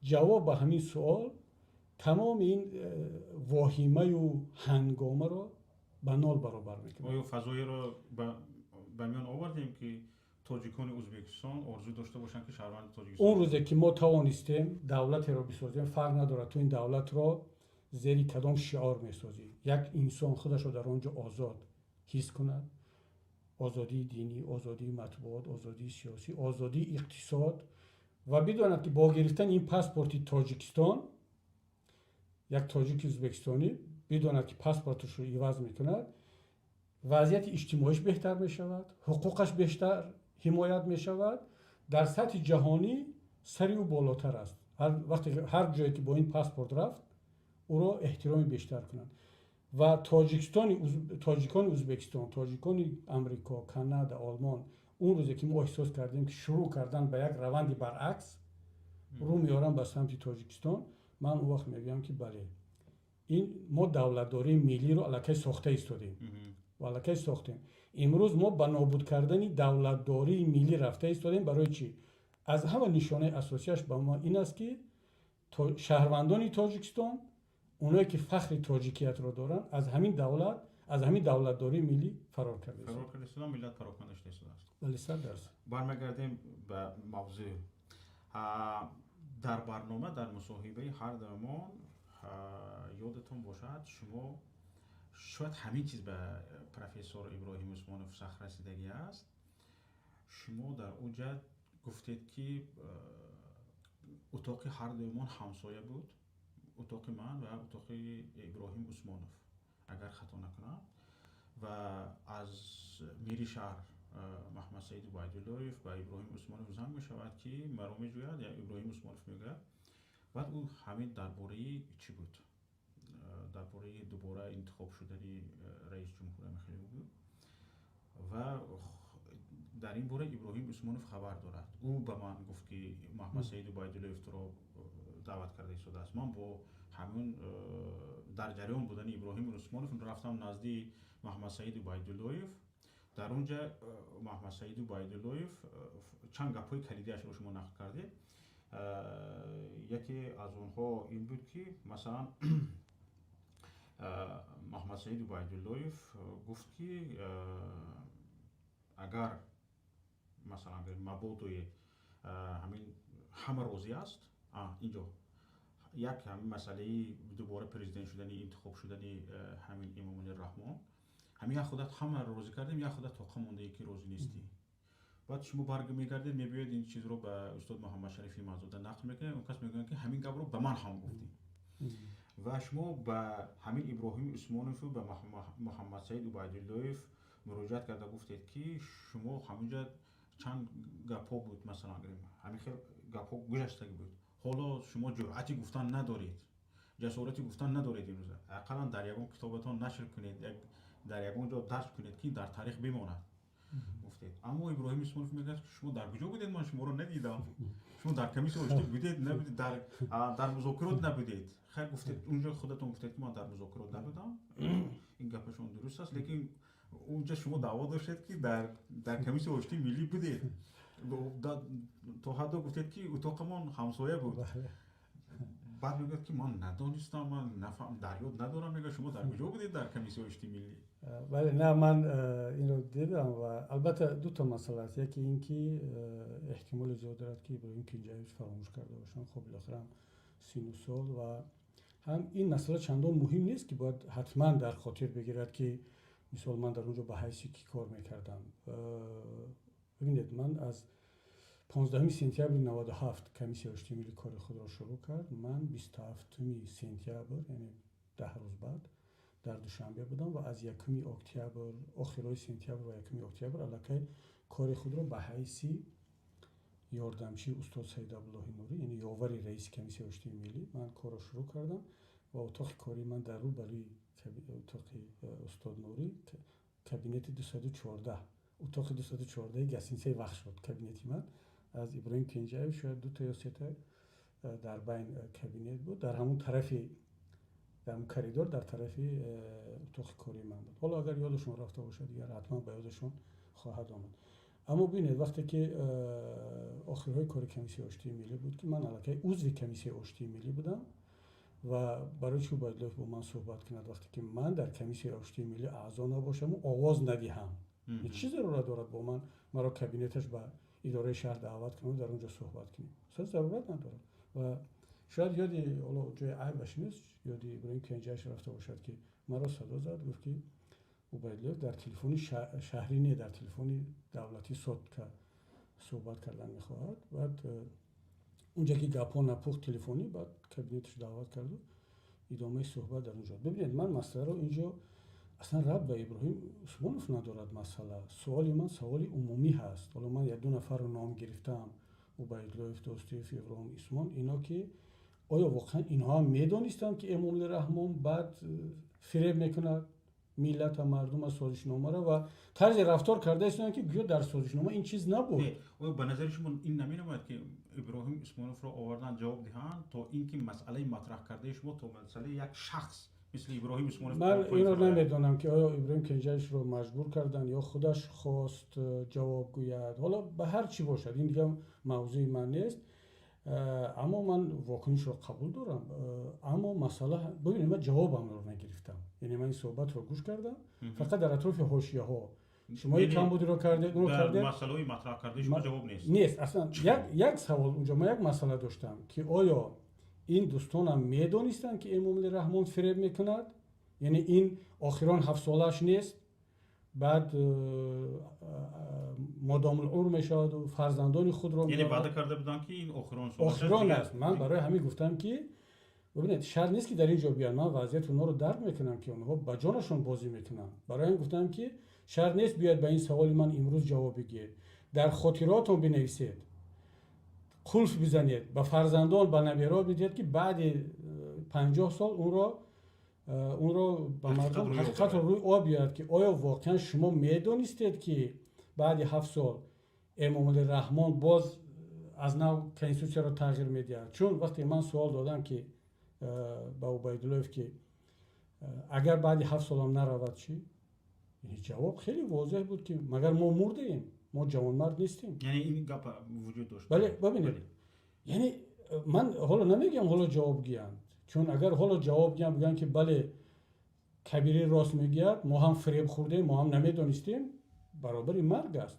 جواب به همین سوال تمام این واهمه و هنگامه رو به نال برابر میکنه. آیا فضایی رو به میان آوردیم که تاجیکان ازبکستان آرزو داشته باشن که شهروند تاجیکستان؟ اون روزی که ما توانستیم دولت رو بسازیم، فرق نداره تو این دولت رو زیر کدام شعار میسازی، یک انسان خودش رو در آنجا آزاد حس کند، آزادی دینی، آزادی مطبوعات، آزادی سیاسی، آزادی اقتصاد، و بداند که با گرفتن این پاسپورت تاجیکستان یک تاجیک ازبکستانی بداند که پاسپورتش رو عوض میکند، وضعیت اجتماعیش بهتر میشود، حقوقش بیشتر حمایت میشود، در سطح جهانی سری او بالاتر است. هر جایی که با این پاسپورت رفت او را احترام بیشتر کنند. و تاجیکان ازبکستان، تاجیکان امریکا، کانادا، آلمان اون روزی که ما احساس کردیم که شروع کردن به یک روند برعکس رو میارن به سمت تاجیکستان، من اون وقت میگم که بله این ما دولتداری ملی رو الکی ساخته ایستادیم و الکی ساختیم. امروز ما به نابود کردن دولتداری ملی رفته ایستادیم. برای چی؟ از همه نشانه اساسیش به ما این است که شهروندان تاجیکستان، اونایی که فخر تاجیکیت رو دارن، از همین دولتداری ملی فرار کرده است. ملت پراکنده شده است. ولی 100%. برمیگردیم به موضوع. در برنامه در مصاحبه هر دومان یادتون باشد شما شاید همین چیز به پروفسور ابراهیم عثمانوف سخت رسیدگی است. شما در اوجه گفتید که اتاق هر دومان همسایه بود، اتاق من و اتاق ابراهیم عثمانوف اگر خطا نکنم، و از میری شهر محمد سعید عبیداللهیف به ابراهیم عثمانوف زنگ می شود که مرا می جوید یا ابراهیم عثمانوف میگه. بعد او همین درباره چی بود؟ درباره دوباره انتخاب شدن رئیس جمهور مخالف بود و در این باره ابراهیم عثمانوف خبر دارد. او به من گفت که محمد سعید عبیداللهیف تو رو دعوت کرده شده است. من با همون در جریان بودن ابراهیم عثمانوف رفتم نزدی محمد سعید عبیداللهیف. در اونجا محمد سعید عبیداللهیف چند گپ‌های کلیدیش رو شما نقل کرده. یکی از اونها این بود که مثلا محمد سعید عبیداللهیف گفت که اگر مثلا مبادای همین همه روزی است، اینجا یک همین مسئله دوباره پرزیدنت شدنی، انتخاب شدنی همین امام الرحمن، همین یا خودت همه روزی کردیم یا خودت توقع مونده که روزی نیستی. بعد شما برمیگردید میبینید این چیز رو به استاد محمد شریفی مازوده نقل میکنه. اون کس میگن که همین گپ رو به من هم گفتی و شما به همین ابراهیم عثمانوف و به محمد سعید عبیداللهیف مراجعت کرده گفتید که شما همینجا چند گپا بود، مثلا همین خیلی گپا گذشتگی بود، حالا شما جرأتی گفتن ندارید، جسارتی گفتن ندارید. امروز اقلا در یگان کتابتان نشر کنید، در یگان جا درس کنید که در تاریخ بماند گفتید. اما ابراهیم عثمانوف میگه شما در کجا بودید؟ من شما رو ندیدم. شما در کمیسیون اشتی بودید؟ نبودید. در مذاکرات نبودید. خیر گفتید اونجا خودتون گفتید که من در مذاکرات نبودم. این گپشون درست است، لیکن اونجا شما دعوا داشتید که در کمیسیون اشتی ملی بودید. تو حد گفتید که اتاق من همسایه بود. بعد میگه که من ندانستم، من نفهم، در یاد ندارم. میگه شما در کجا بودید در کمیسیون اشتی ملی؟ ولی نه، من این رو دیدم و البته دو تا مسئله است. یکی این که احتمال زیاد دارد که ابراهیم کینجایویچ فراموش کرده باشن. خب بالاخره هم 39 سال و هم این مسئله چندان مهم نیست که باید حتما در خاطر بگیرد که مثلا من در اونجا به حیثی که کار میکردم. ببینید من از 15 سپتامبر 97 کمیسیون اشتی ملی کار خود را شروع کرد. من 27 سپتامبر یعنی 10 روز بعد در دوشنبه بودم و از 1 اکتبر آخرای سپتامبر و 1 اکتبر الکی کار خود را به حیثی یاردمچی استاد سید عبدالله نوری یعنی یاوری رئیس کمیسیون اشتی ملی من کار را شروع کردم و اتاق کاری من در رو بلی اتاق استاد نوری کابینت 214 اتاق 214 گسینسه وقت شد. کابینت من از ابراهیم کینجایویچ شاید 2 تا یا 3 تا در بین کابینت بود. در همون طرفی در اون کریدور در طرف اتاق کاری من بود. حالا اگر یادشون رفته باشه دیگر حتما به یادشون خواهد آمد. اما ببینید وقتی که آخرهای کار کمیسیون اشتی ملی بود که من الکی عضو کمیسیون اشتی ملی بودم و برای چی باید با من صحبت کند وقتی که من در کمیسیون اشتی ملی اعضا نباشم و آواز ندهم؟ چه ضرورت دارد با من مرا کابینتش به اداره شهر دعوت کنه و در اونجا صحبت کنیم؟ اصلا ضرورت نداره. و شاید یادی حالا جای عیبش نیست، یادی ابراهیم کینجایویچ رفته باشد که مرا صدا زد گفت که عبیدالله در تلفن شهری نه، در تلفن دولتی که صحبت کردن میخواهد. بعد اونجا که گپا نپخت تلفنی بعد کابینتش دعوت کرد و ادامه صحبت در اونجا. ببینید من مسئله رو اینجا اصلا ربط به ابراهیم عثمانوف ندارد. مسئله سوال من سوال عمومی هست. حالا من 1-2 نفر رو نام گرفتم، عبیدالله، دوستیف، ابراهیم عثمان، اینا که آیا واقعا اینها هم میدونستند که امام رحمان بعد فریب میکند ملت و مردم از سازشنامه را و طرز رفتار کرده است که گویا در سازشنامه این چیز نبود. و به نظر شما این نمی‌آمد که ابراهیم اسماعیلوف را آوردن جواب دهند تا اینکه مسئله مطرح کرده شما تو مسئله یک شخص مثل ابراهیم اسماعیلوف من این رو نمیدونم که آیا ابراهیم کنجایش رو مجبور کردن یا خودش خواست جواب گوید، حالا به هر چی باشد این دیگه موضوع من نیست، اما من واکنش رو قبول دارم. اما مسئله ببینید من جوابم رو نگرفتم، یعنی من این صحبت رو گوش کردم فقط در اطراف حاشیه ها شما یک کمبودی رو کرده اون رو کرده، مسئله مطرح کرده شما جواب نیست اصلا. یک سوال اونجا من یک مسئله داشتم که آیا این دوستانم میدونستند که امام رحمان فریب میکند؟ یعنی این آخران 7 سالش نیست، بعد مادام العمر میشود و فرزندان خود رو یعنی وعده کرده بودن که این آخران است. من برای همین گفتم که ببینید شرط نیست که در اینجا بیان، من وضعیت اونها رو درک میکنم که اونها با جانشون بازی میکنن، برای همین گفتم که شرط نیست بیاد به این سوال من امروز جواب بگید، در خاطراتون بنویسید، قلف بزنید، به فرزندان به نویرا بدید که بعد 50 سال اون رو به مردم حقیقت رو روی آب بیارد که آیا واقعا شما میدونستید که بعد 7 سال امام رحمان باز از نو کنستیتوسیون رو تغییر میدهد؟ چون وقتی من سوال دادم که با عبیدالله که اگر بعد 7 سال هم نرود چی؟ این جواب خیلی واضح بود که مگر ما مردیم، ما جوانمرد نیستیم. یعنی این گپ وجود داشت. بله ببینید یعنی من حالا نمیگم حالا جواب گیرند، چون اگر حالا جواب گیرند بگن که بله کبیری راست میگید، ما هم فریب خوردیم، ما هم نمیدونستیم، برابر مرگ است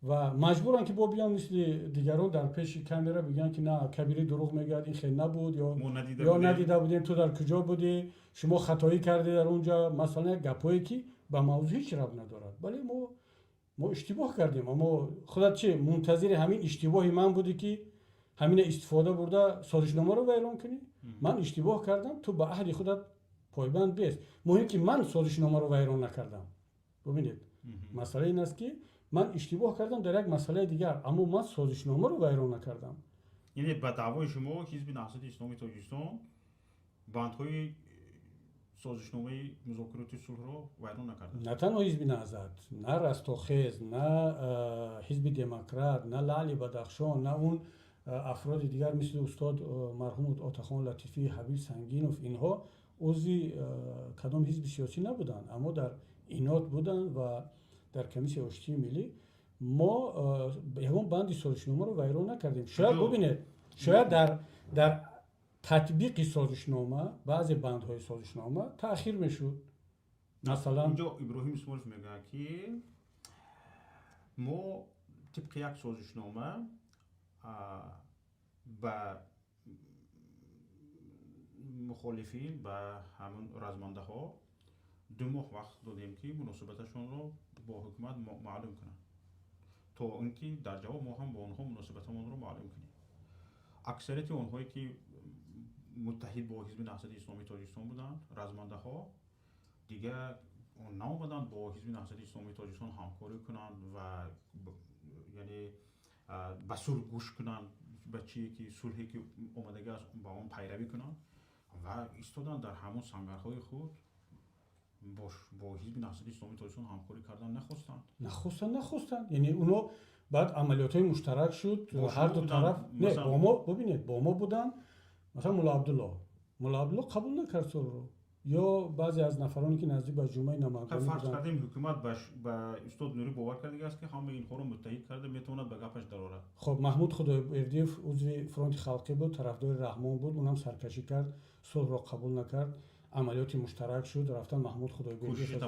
و مجبورن که با بیان مثل دیگران در پیش کامرا بگن که نه کبیری دروغ میگید، این خیلی نبود یا ندیده بودیم، تو در کجا بودی، شما خطایی کردی در اونجا، مثلا گپایی که به موضوع هیچ ربط ندارد. بله ما اشتباه کردیم، اما خودت چه منتظر همین اشتباهی من بودی که همین استفاده برده سازشنامه رو ویران کنی؟ من اشتباه کردم، تو به عهد خودت پایبند بیست. مهم که من سازشنامه رو ویران نکردم. ببینید مسئله این است که من اشتباه کردم در یک مسئله دیگر، اما من سازشنامه رو ویران نکردم. یعنی به دعوای شما حزب نهضت اسلامی تاجیکستان بندهای سازشنامه مذاکرات صلح رو ویران نکردن؟ نه تنها حزب نهضت، نه رستاخیز، نه حزب دموکرات، نه لعلی بدخشان، نه اون افراد دیگر مثل استاد مرحوم آتاخان لطیفی، حبیب سنگینوف، اینها عضو کدام حزب سیاسی نبودن، اما در اینات بودن و در کمیسیون آشتی ملی ما یکم بند سازشنامه رو ویران نکردیم. شاید ببینید شاید در تطبیق سازشنامه بعضی بندهای سازشنامه تأخیر میشد. مثلا اینجا ابراهیم اسماعیلوف میگه که ما طبق یک سازشنامه به مخالفین و همون رزمنده ها 2 ماه وقت دادیم که مناسبتشون رو با حکومت معلوم کنن، تا اینکه در جواب ما هم با اونها مناسبتمون رو معلوم کنیم. اکثریت اونهایی که متحد با حزب نهضت اسلامی تاجیکستان بودن، رزمنده ها دیگه ناومدن با حزب نهضت اسلامی تاجیکستان همکاری کنن و یعنی به صلح گوش کنن، به چیزی که صلحی که اومدگی است با اون پیروی کنن و ایستادن در همون سنگرهای خود با حزب نهضت اسلامی تاجیکستان همکاری کردن نخواستن. یعنی اونو بعد عملیات‌های مشترک شد هر دو طرف. نه با ما ببینید با ما بودن، مثلا مولا عبدالله قبول نکرد رو، یا بعضی از نفرانی که نزدیک به جمعه نمایندگان فرض کردیم حکومت به استاد نوری باور کرده است که همه اینها رو متحد کرده میتواند به گپش درآورد. خب محمود خدایبردیف عضو فرانت خلقی بود، طرفدار رحمان بود، اونم سرکشی کرد، صلح رو قبول نکرد، عملیات مشترک شد، رفتن محمود خدایبردیف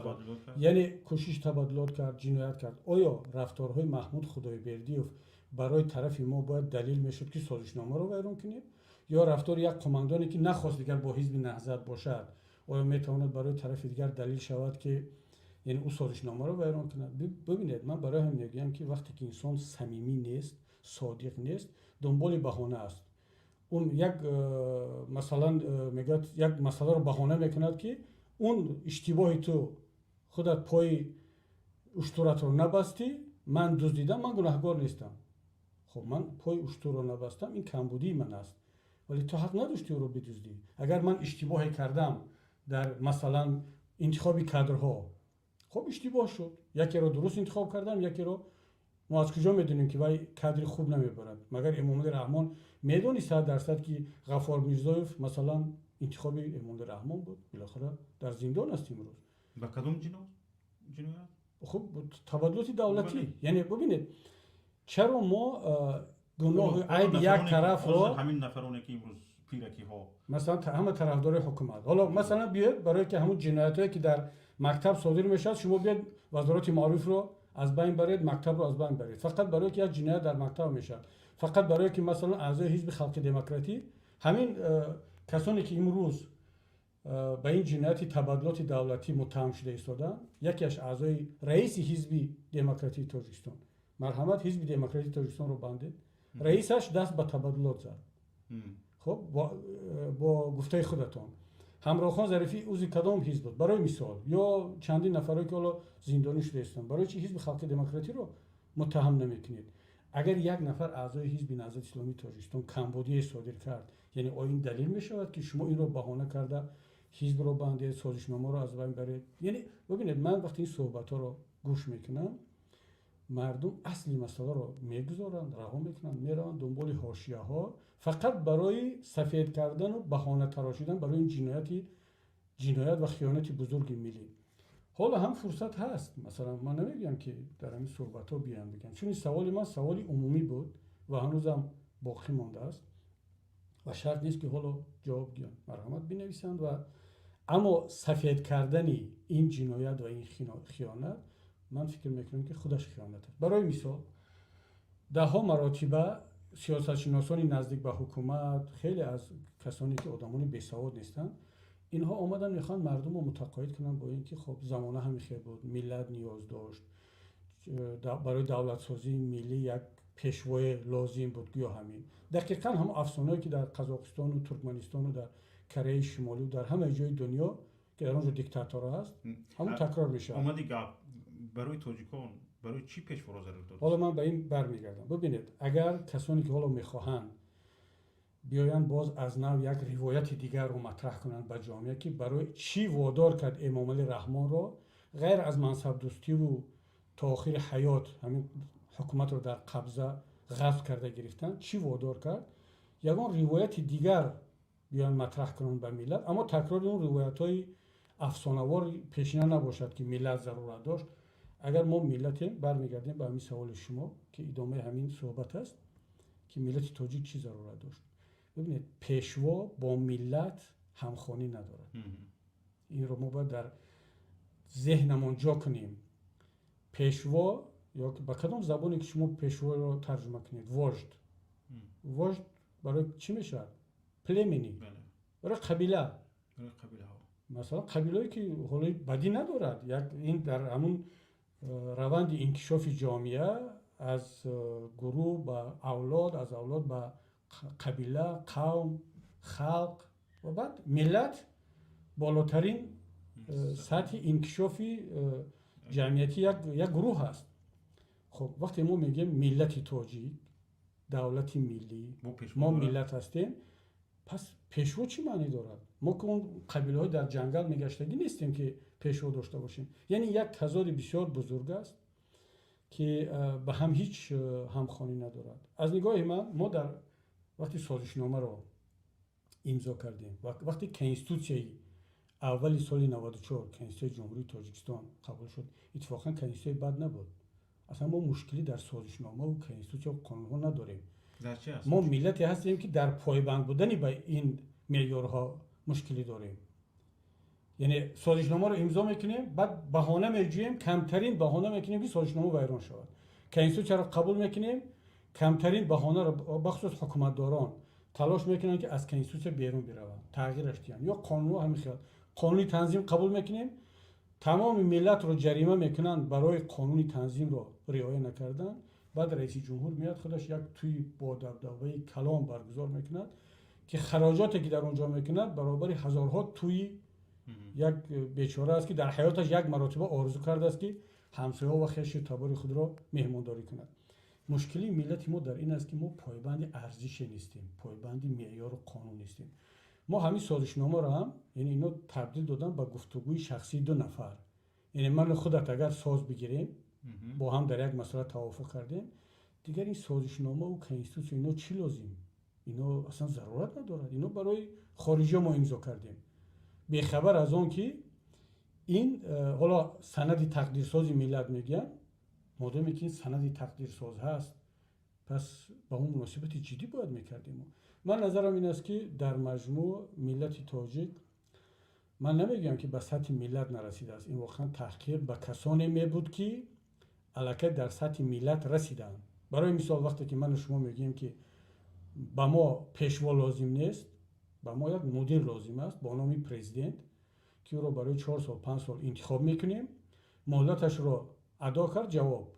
یعنی کوشش تبادلات کرد، جنایت کرد. آیا رفتارهای محمود خدایبردیف برای طرف ما باید دلیل میشد که سازشنامه رو ویران کنیم، یا رفتار یک قماندانی که نخواست دیگر با حزب نهضت باشد آیا میتواند برای طرف دیگر دلیل شود که یعنی او سازشنامه رو ویران کند؟ ببینید من برای هم میگم که وقتی که انسان صمیمی نیست، صادق نیست، دنبال بهانه است. اون یک مثلا میگه یک مسئله رو بهانه میکند که اون اشتباهی تو خودت پای اشتورت رو نبستی، من دزدیدم، من گناهکار نیستم. خب من پای اشتور رو نبستم، این کمبودی من است. ولی تو حق نداشتی او رو بدزدی. اگر من اشتباهی کردم در مثلا انتخاب کادرها، خب اشتباه شد، یکی رو درست انتخاب کردم، یکی رو ما از کجا میدونیم که وای کادر خوب نمیبرد؟ مگر امام رحمان میدونی 100% که غفار میرزایف مثلا انتخاب امام رحمان بود؟ بالاخره در زندان است امروز. با کدوم جنایت؟ خب تبادلات دولتی. بله. یعنی ببینید چرا ما گناه عیب یک نفرانی طرف که- رو همین نفرانی که امروز پیرکی ها مثلا همه طرفدار حکومت، حالا مثلا بیاد برای که همون جنایتایی که در مکتب صادر میشه شما بیاد وزارت معارف رو از بین برید، مکتب رو از بین برید، فقط برای که یک جنایت در مکتب میشه، فقط برای که مثلا اعضای حزب خلق دموکراتی، همین کسانی که امروز به این جنایت تبادلات دولتی متهم شده ایستادن، یکیش اعضای رئیس حزب دموکراتی تاجیکستان، مرحمت حزب دموکراتی تاجیکستان رو بندید، رئیسش دست به تبادلات زد. خب با گفته خودتون همراه ظریفی عضو کدام حزب بود برای مثال، یا چندین نفری که حالا زندانی شده هستند، برای چی حزب خلق دموکراتی رو متهم نمیکنید؟ اگر یک نفر اعضای حزب نهضت اسلامی تاجیکستان کمبودی صادر کرد، یعنی آیا این دلیل می شود که شما این رو بهانه کرده حزب رو بندید، سازشنامه رو از بین برید؟ یعنی ببینید من وقتی این صحبت ها رو گوش میکنم، مردم اصلی مسئله رو میگذارن، رها میکنن، میرن دنبال حاشیه ها فقط برای سفید کردن و بهانه تراشیدن برای این جنایت و خیانت بزرگ ملی. حالا هم فرصت هست، مثلا من نمیگم که در این صحبت ها بیان بگم، چون این سوال من سوالی عمومی بود و هنوزم باقی مانده است و شرط نیست که حالا جواب دیان مرحمت بنویسند و اما سفید کردن این جنایت و این خیانت من فکر میکنم که خودش خیانت است. برای مثال ده ها مراتبه سیاستشناسان نزدیک به حکومت، خیلی از کسانی که آدمان بیسواد نیستن، اینها آمدن میخوان مردم رو متقاعد کنن با اینکه خب زمانه همیشه بود، ملت نیاز داشت برای دولت سازی ملی یک پیشوای لازم بود. گویا همین دقیقاً هم افسانه‌ای که در قزاقستان و ترکمنستان و در کره شمالی و در همه جای دنیا که در اونجا دیکتاتورها هست همون تکرار میشه. اومدی گپ برای تاجیکان برای چی پیش‌فرض داد؟ حالا من به این برمیگردم. ببینید اگر کسانی که حالا میخواهند بیایند باز از نو یک روایت دیگر رو مطرح کنند به جامعه که برای چی وادار کرد امام علی رحمان رو غیر از منصب دوستی و تا آخر حیات همین حکومت رو در قبضه غصب کرده گرفتن، چی وادار کرد یگان روایت دیگر بیان مطرح کنند به ملت، اما تکرار اون روایت های افسانه‌وار پیشینه نباشد که ملت ضرورت داشت. اگر ما ملتیم برمیگردیم به همین سوال شما که ادامه همین صحبت است که ملت تاجیک چی ضرورت داشت. ببینید پیشوا با ملت همخوانی ندارد. این رو ما باید در ذهنمون جا کنیم. پیشوا یا با کدام زبانی که شما پیشوا رو ترجمه کنید، وجد برای چی میشه؟ پلمینی، برای قبیله ها. مثلا قبیله‌ای که حالا بدی ندارد، یک این در همون روند انکشاف جامعه از گروه به اولاد، از اولاد به قبیله، قوم، خلق و بعد ملت بالاترین سطح انکشافی جمعیتی یک گروه هست. خب وقتی ما میگیم ملت تاجیک، دولت ملی، ما ملت هستیم، پس پیشوا چی معنی دارد؟ ما که اون قبیله های در جنگل میگشتگی نیستیم که پیشوا داشته باشیم. یعنی یک تضاد بسیار بزرگ است که به هم هیچ همخوانی ندارد. از نگاه من ما در وقتی سازشنامه رو امضا کردیم، وقتی کنستیتوسیون اولی سال 94 کنستیتوسیون جمهوری تاجیکستان قبول شد، اتفاقا کنستیتوسیون بد نبود. اصلا ما مشکلی در سازشنامه و کنستیتوسیون و قانون نداریم. ما ملتی هستیم که در پایبند بودن به این معیارها مشکلی داریم. یعنی سازشنامه رو امضا میکنیم، بعد بهانه میجوییم، کمترین بهانه میکنیم که سازشنامه ویران شود. کنستیتوسیون رو قبول میکنیم، کمترین بهانه رو بخصوص حکومتداران تلاش میکنن که از کنستیتوسیون بیرون بروند، تغییرش دهند. یا قانون همین خیال قانونی تنظیم قبول میکنیم، تمام ملت رو جریمه میکنن برای قانونی تنظیم رو رعایت نکردن. بعد رئیس جمهور میاد خودش یک توی با دبدبه کلام برگزار میکنه که خراجاتی که در اونجا میکنه برابر هزارها توی یک بیچاره است که در حیاتش یک مرتبه آرزو کرده است که همسایه‌ها و خیش تبار خود را مهمانداری کند. مشکلی ملت ما در این است که ما پایبند ارزش نیستیم، پایبند معیار و قانون نیستیم. ما همین سازشنامه را هم یعنی اینو تبدیل دادن به گفتگوی شخصی دو نفر. یعنی من خودت اگر ساز بگیریم با هم در یک مسئله توافق کردیم، دیگر این سازشنامه و کنستیتوسیون اینا چی لازم؟ اینا اصلا ضرورت ندارد. اینا برای خارجی ما امضا کردیم بی خبر از اون که این حالا سند تقدیرسازی ملت میگن. مادامی که این سند تقدیرساز هست پس با اون مناسبت جدی باید میکردیم. من نظرم این است که در مجموع ملت تاجیک، من نمیگم که به سطح ملت نرسیده است، این واقعا تحقیر به کسانی می بود که الکی در سطح ملت رسیدن. برای مثال وقتی که من و شما میگیم که به ما پیشوا لازم نیست، به ما یک مدیر لازم است با نام پرزیدنت که او را برای 4 سال 5 سال انتخاب میکنیم، مهلتش را ادا کرد، جواب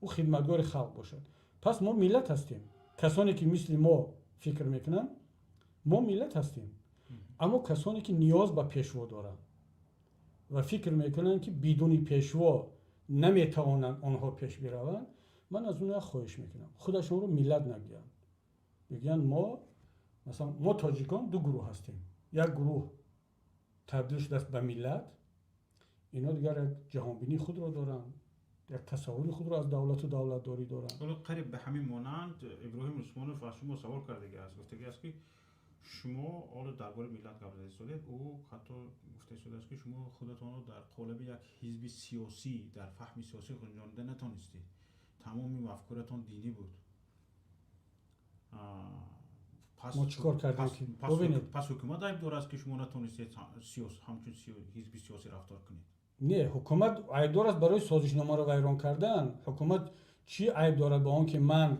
او خدمتگار خلق باشد. پس ما ملت هستیم. کسانی که مثل ما فکر میکنن ما ملت هستیم. اما کسانی که نیاز به پیشوا دارند و فکر میکنن که بدون پیشوا نمیتوانند آنها پیش بروند، من از اونها خواهش میکنم خودشون رو ملت نگیرن. بگن ما مثلا ما تاجیکان دو گروه هستیم. یک گروه تبدیل شده است به ملت، اینا دیگر جهانبینی خود را دارن، یک تصوری خود را از دولت و دولتداری دارن. حالا قریب به همین مانند ابراهیم عثمانوف از شما سوال کرده است، گفته است که شما حالا درباره ملت قبل از سالید او حتی گفته شده است که شما خودتان رو در قالب یک حزب سیاسی در فهم سیاسی گنجانده نتونستید، تمامی مفکورتان دینی بود. ما چیکار کردیم که ببینید پس حکومت عیب داره است که شما نتونستید همچون حزب سیاسی رفتار کنید؟ نه، حکومت عیب داره است برای سازشنامه را ویران کردن. حکومت چی عیب دارد با اون که من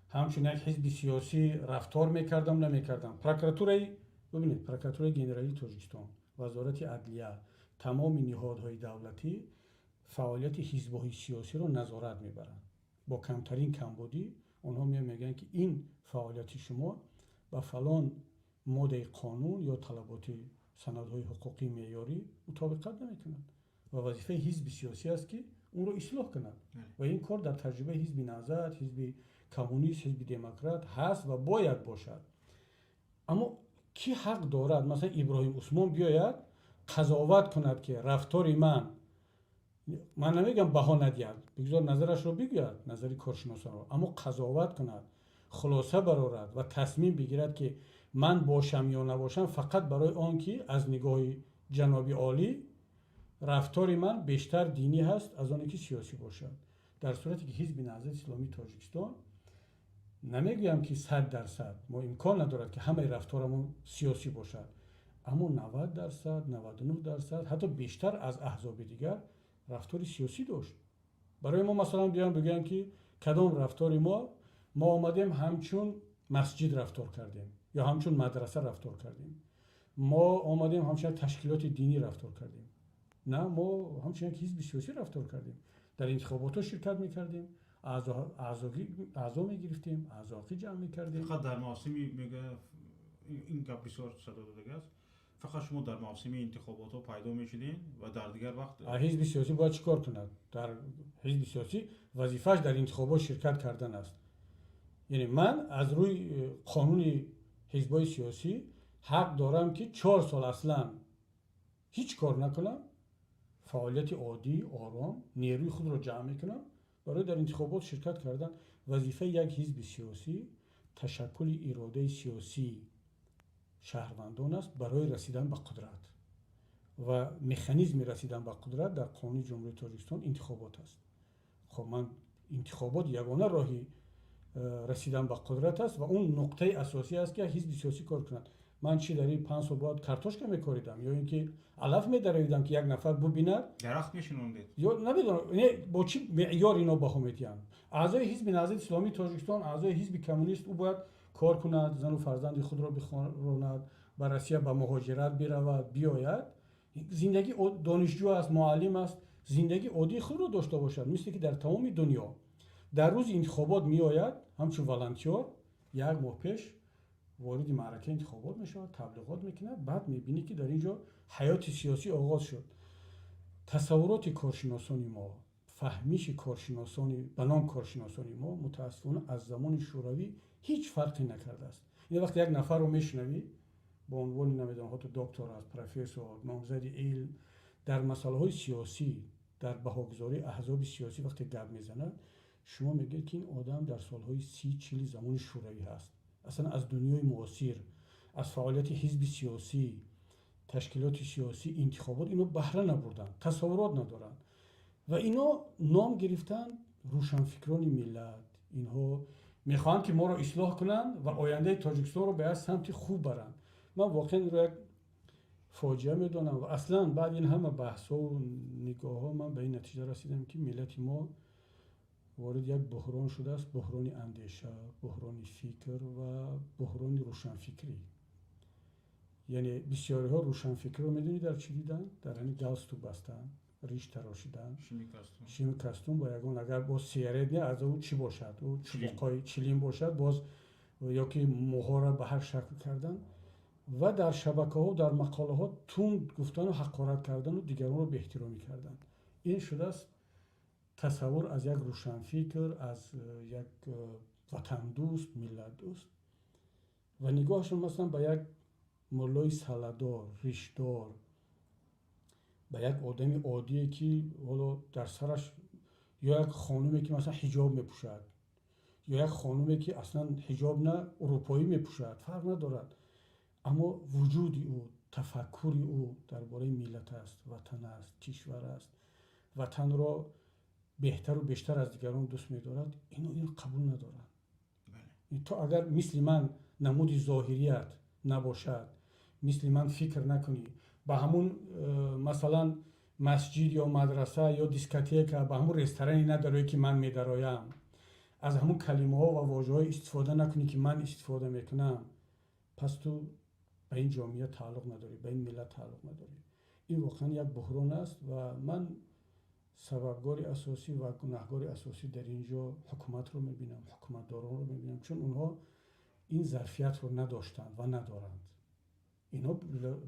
همچون یک حزب سیاسی رفتار میکردم نمیکردم؟ پروکراتورای ببینید، پروکراتورای گنرالی تاجیکستان، وزارت عدلیه، تمام نهادهای دولتی فعالیت حزب‌های سیاسی رو نظارت میبرند. با کمترین کمبودی اونها میگن که این فعالیت شما با فلان ماده قانون یا طلبات سندهای حقوقی معیاری مطابقت نمیکنند و وظیفه حزب سیاسی است که اون رو اصلاح کنند و این کار در تجربه حزب نهضت، حزب کمونیست، حزب دموکرات هست و باید باشد. اما کی حق دارد مثلا ابراهیم عثمان بیاید قضاوت کند که رفتار من نمیگم بها ندهد، بگذار نظرش رو بگوید، نظری کارشناسان رو، اما قضاوت کند، خلاصه برآورد و تصمیم بگیرد که من باشم یا نباشم فقط برای آن که از نگاه جناب عالی رفتار من بیشتر دینی هست از آنی که سیاسی باشد. در صورتی که حزب نهضت اسلامی تاجیکستان، نمیگویم که 100% ما امکان ندارد که همه رفتارمون سیاسی باشد، اما 90%، 99% حتی بیشتر از احزاب دیگر رفتار سیاسی داشت. برای ما مثلا بیان بگن که کدام رفتار ما آمدیم همچون مسجد رفتار کردیم یا همچون مدرسه رفتار کردیم، ما آمدیم همچون تشکیلات دینی رفتار کردیم. نه، ما همچون یک حزب سیاسی رفتار کردیم، در انتخابات شرکت میکردیم، اعضا میگرفتیم، اعضاقی جمع میکردیم. فقط در مواسم میگه این گپ بسیار صدا داده است، فقط شما در مواسم انتخابات ها پیدا میشدین و در دیگر وقت حزب سیاسی باید چیکار کند؟ در حزب سیاسی وظیفه‌اش در انتخابات شرکت کردن است. یعنی من از روی قانون حزب‌های سیاسی حق دارم که 4 سال اصلا هیچ کار نکنم، فعالیت عادی آرام نیروی خود را جمع میکنم برای در انتخابات شرکت کردن. وظیفه یک حزب سیاسی تشکل اراده سیاسی شهروندان است برای رسیدن به قدرت و مکانیزم رسیدن به قدرت در قانون جمهوری تاجیکستان انتخابات است. خب من انتخابات یگانه راهی رسیدن به قدرت است و اون نقطه اساسی است که حزب سیاسی کار کند. من چی در این 5 سال بعد کارتوشکا میکاریدم یا اینکه علف میدریدم که یک نفر ببیند، درخت میشنوندید یا نمیدونم با چی معیار اینا بها میتیان. اعضای حزب نهضت اسلامی تاجیکستان، اعضای حزب کمونیست، او باید کار کند، زن و فرزند خود را بخواند، بررسی به مهاجرت برود، بیاید، زندگی دانشجو است، معلم است، زندگی عادی خود را داشته باشد، مثل که در تمام دنیا. در روز انتخابات میآید همچون والنتیر، یک ماه پیش وارد معرکه انتخابات میشود، تبلیغات میکنه، بعد میبینی که در اینجا حیات سیاسی آغاز شد. تصورات کارشناسان ما، فهمیش کارشناسانی به نام کارشناسانی ما متاسفانه از زمان شوروی هیچ فرقی نکرده است. این وقتی یک نفر رو میشنوی به عنوان نمیدونم حتی دکتر است، پروفسور، نامزد علم در مسائل های سیاسی در بهاگذاری احزاب سیاسی وقتی گپ میزنند، شما میگید که این آدم در سالهای 30-40 زمان شوروی هست، اصلا از دنیای معاصر، از فعالیت حزب سیاسی، تشکیلات سیاسی، انتخابات اینو بهره نبردن، تصورات ندارن و اینا نام گرفتن روشنفکران ملت. اینها میخوان که ما رو اصلاح کنن و آینده تاجیکستان رو به سمت خوب برن. من واقعا این رو یک فاجعه میدونم و اصلا بعد این همه بحث و نگاه ها من به این نتیجه رسیدم که ملت ما وارد یک بحران شده است، بحران اندیشه، بحران فکر و بحران روشنفکری. یعنی بسیاری ها روشنفکر رو میدونی در چی دیدن؟ در همین گلستو بستن، ریش تراشیدن، شیمیکاستون با یگان اگر باز سیارت نه از اون چی باشد، او چلیقای چلیم باشد باز یا که موها را به هر شکل کردن و در شبکه ها و در مقاله ها تند گفتن و حقارت کردن و دیگران رو به احترامی کردن. این شده است تصور از یک روشنفکر، از یک وطن دوست، ملت دوست و نگاهشون مثلا به یک مولای ساله‌دار، ریشدار، به یک آدم عادیه که حالا در سرش یا یک خانومی که مثلا حجاب میپوشد یا یک خانومی که اصلا حجاب نه اروپایی میپوشد، فرق ندارد، اما وجود او، تفکر او درباره ملت است، وطن است، کشور است، وطن را بهتر و بیشتر از دیگران دوست می‌دارد، اینو قبول ندارد. تو اگر مثل من نمود ظاهریت نباشد، مثل من فکر نکنی، به همون مثلا مسجد یا مدرسه یا دیسکوتک به همون رستورانی نداری که من می‌درایم، از همون کلمه ها و واژه های استفاده نکنی که من استفاده میکنم، پس تو به این جامعه تعلق نداری، به این ملت تعلق نداری. این واقعا یک بحران است و من سببگار اساسی و گناهگار اساسی در اینجا حکومت رو میبینم، حکومتداران رو میبینم، چون اونها این ظرفیت رو نداشتند و ندارند. اینا